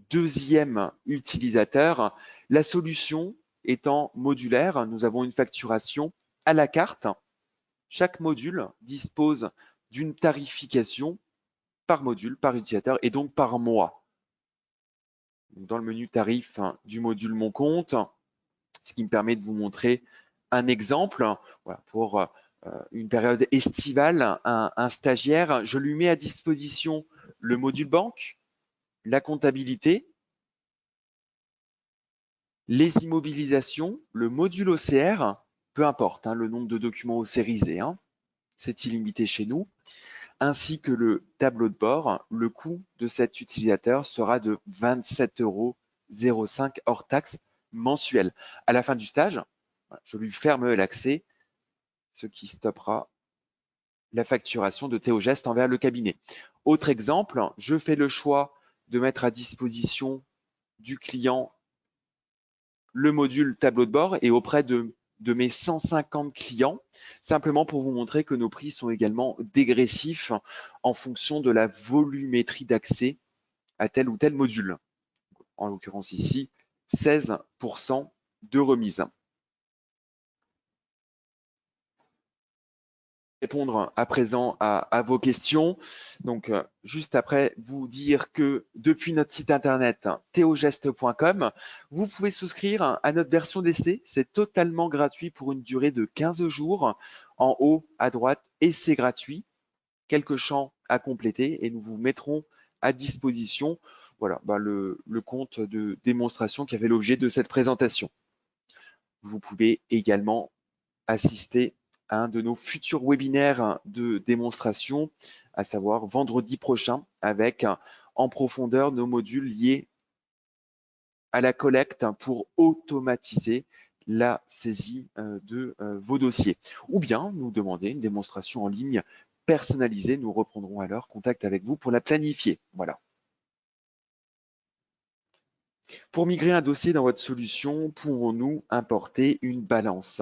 deuxième utilisateur, la solution étant modulaire, nous avons une facturation à la carte. Chaque module dispose d'une tarification par module, par utilisateur et donc par mois. Dans le menu tarif du module Mon compte, ce qui me permet de vous montrer un exemple. Voilà, pour une période estivale, un stagiaire, je lui mets à disposition le module banque, la comptabilité, les immobilisations, le module OCR, peu importe le nombre de documents OCRisés, c'est illimité chez nous, ainsi que le tableau de bord. Le coût de cet utilisateur sera de 27,05 € hors taxe mensuel. À la fin du stage, je lui ferme l'accès, ce qui stoppera la facturation de Théogeste envers le cabinet. Autre exemple, je fais le choix de mettre à disposition du client le module tableau de bord et auprès de mes 150 clients, simplement pour vous montrer que nos prix sont également dégressifs en fonction de la volumétrie d'accès à tel ou tel module. En l'occurrence ici, 16% de remise. répondre à présent à vos questions. Donc, juste après, vous dire que depuis notre site internet theogeste.com, vous pouvez souscrire à notre version d'essai. C'est totalement gratuit pour une durée de 15 jours. En haut à droite, essai gratuit, quelques champs à compléter et nous vous mettrons à disposition voilà, le compte de démonstration qui avait l'objet de cette présentation. Vous pouvez également assister à un de nos futurs webinaires de démonstration, à savoir vendredi prochain, avec en profondeur nos modules liés à la collecte pour automatiser la saisie de vos dossiers. Ou bien nous demander une démonstration en ligne personnalisée. Nous reprendrons alors contact avec vous pour la planifier. Voilà. Pour migrer un dossier dans votre solution, pourrons-nous importer une balance?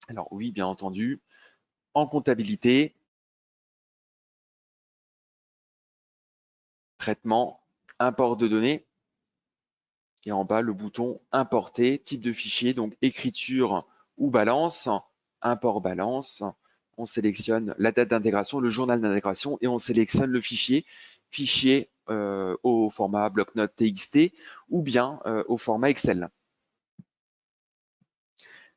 Alors oui, bien entendu, en comptabilité, traitement, import de données, et en bas le bouton importer, type de fichier, donc écriture ou balance, import balance, on sélectionne la date d'intégration, le journal d'intégration et on sélectionne le fichier, au format bloc-notes TXT ou bien au format Excel.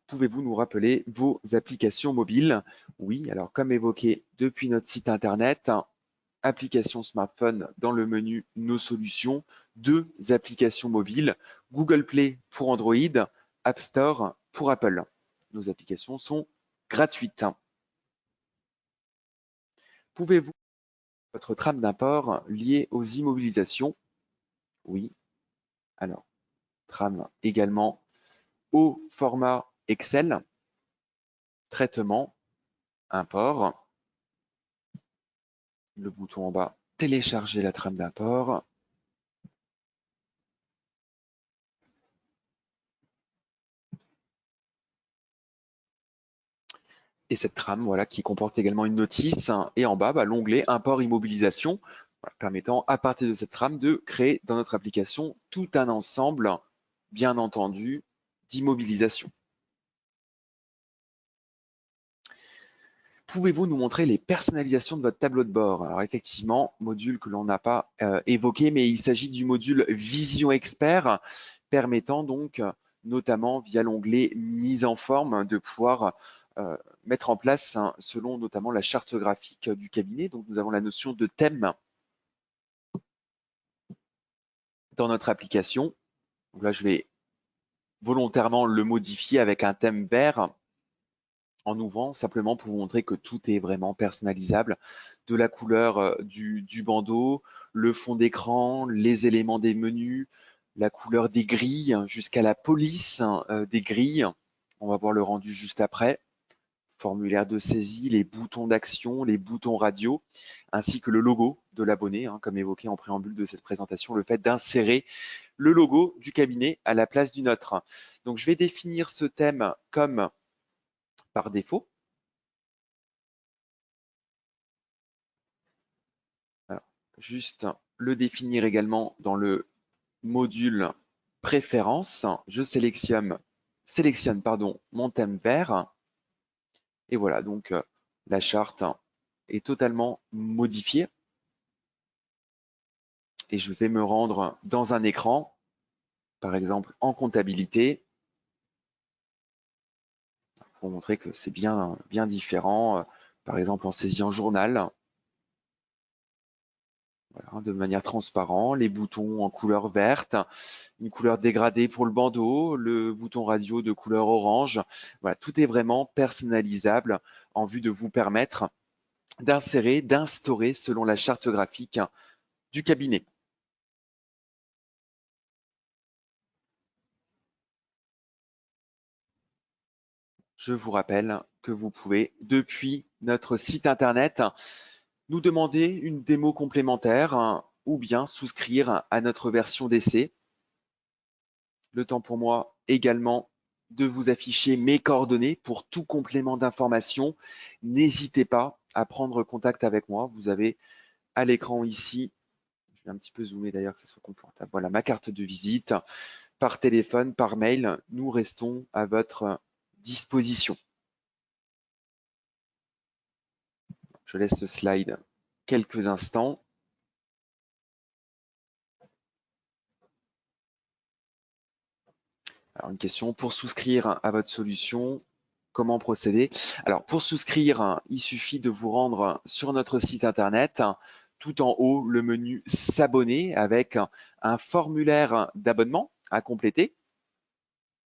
Pouvez-vous nous rappeler vos applications mobiles? Oui, alors comme évoqué depuis notre site internet, applications smartphone dans le menu Nos solutions, 2 applications mobiles, Google Play pour Android, App Store pour Apple. Nos applications sont gratuites. Pouvez-vous votre trame d'import liée aux immobilisations? Oui. Alors, trame également au format Excel, traitement, import. Le bouton en bas, télécharger la trame d'import. Et cette trame voilà, qui comporte également une notice et en bas l'onglet import immobilisation voilà, permettant à partir de cette trame de créer dans notre application tout un ensemble bien entendu d'immobilisation. Pouvez-vous nous montrer les personnalisations de votre tableau de bord? Alors effectivement, module que l'on n'a pas évoqué, mais il s'agit du module Vision Expert permettant donc notamment via l'onglet mise en forme de pouvoir mettre en place selon notamment la charte graphique du cabinet. Donc nous avons la notion de thème dans notre application. Donc là, je vais volontairement le modifier avec un thème vert en ouvrant simplement pour vous montrer que tout est vraiment personnalisable, de la couleur du bandeau, le fond d'écran, les éléments des menus, la couleur des grilles jusqu'à la police des grilles. On va voir le rendu juste après. Formulaire de saisie, les boutons d'action, les boutons radio, ainsi que le logo de l'abonné, comme évoqué en préambule de cette présentation, le fait d'insérer le logo du cabinet à la place du nôtre. Donc, je vais définir ce thème comme par défaut. Alors, juste le définir également dans le module préférences. Je sélectionne mon thème vert. Et voilà, donc la charte est totalement modifiée. Et je vais me rendre dans un écran, par exemple en comptabilité, pour montrer que c'est bien différent, par exemple en saisie en journal. Voilà, de manière transparente, les boutons en couleur verte, une couleur dégradée pour le bandeau, le bouton radio de couleur orange. Voilà, tout est vraiment personnalisable en vue de vous permettre d'insérer, d'instaurer selon la charte graphique du cabinet. Je vous rappelle que vous pouvez, depuis notre site internet, nous demander une démo complémentaire ou bien souscrire à notre version d'essai. Le temps pour moi également de vous afficher mes coordonnées pour tout complément d'information. N'hésitez pas à prendre contact avec moi. Vous avez à l'écran ici, je vais un petit peu zoomer d'ailleurs que ce soit confortable. Voilà ma carte de visite par téléphone, par mail. Nous restons à votre disposition. Je laisse ce slide quelques instants. Alors, une question, pour souscrire à votre solution, comment procéder? Alors, pour souscrire, il suffit de vous rendre sur notre site internet. Tout en haut, le menu s'abonner avec un formulaire d'abonnement à compléter.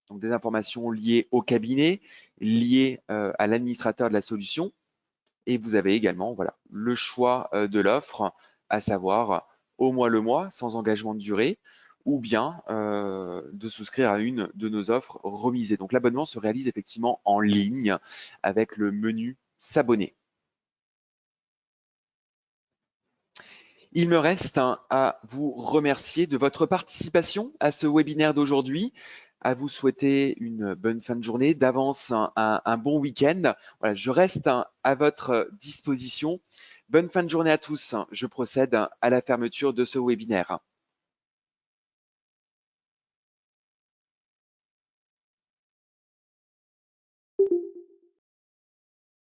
Donc, des informations liées au cabinet, liées à l'administrateur de la solution. Et vous avez également voilà, le choix de l'offre, à savoir au mois le mois, sans engagement de durée, ou bien de souscrire à une de nos offres remisées. Donc l'abonnement se réalise effectivement en ligne avec le menu s'abonner. Il me reste à vous remercier de votre participation à ce webinaire d'aujourd'hui, à vous souhaiter une bonne fin de journée, d'avance un bon week-end. Voilà, je reste à votre disposition. Bonne fin de journée à tous. Je procède à la fermeture de ce webinaire.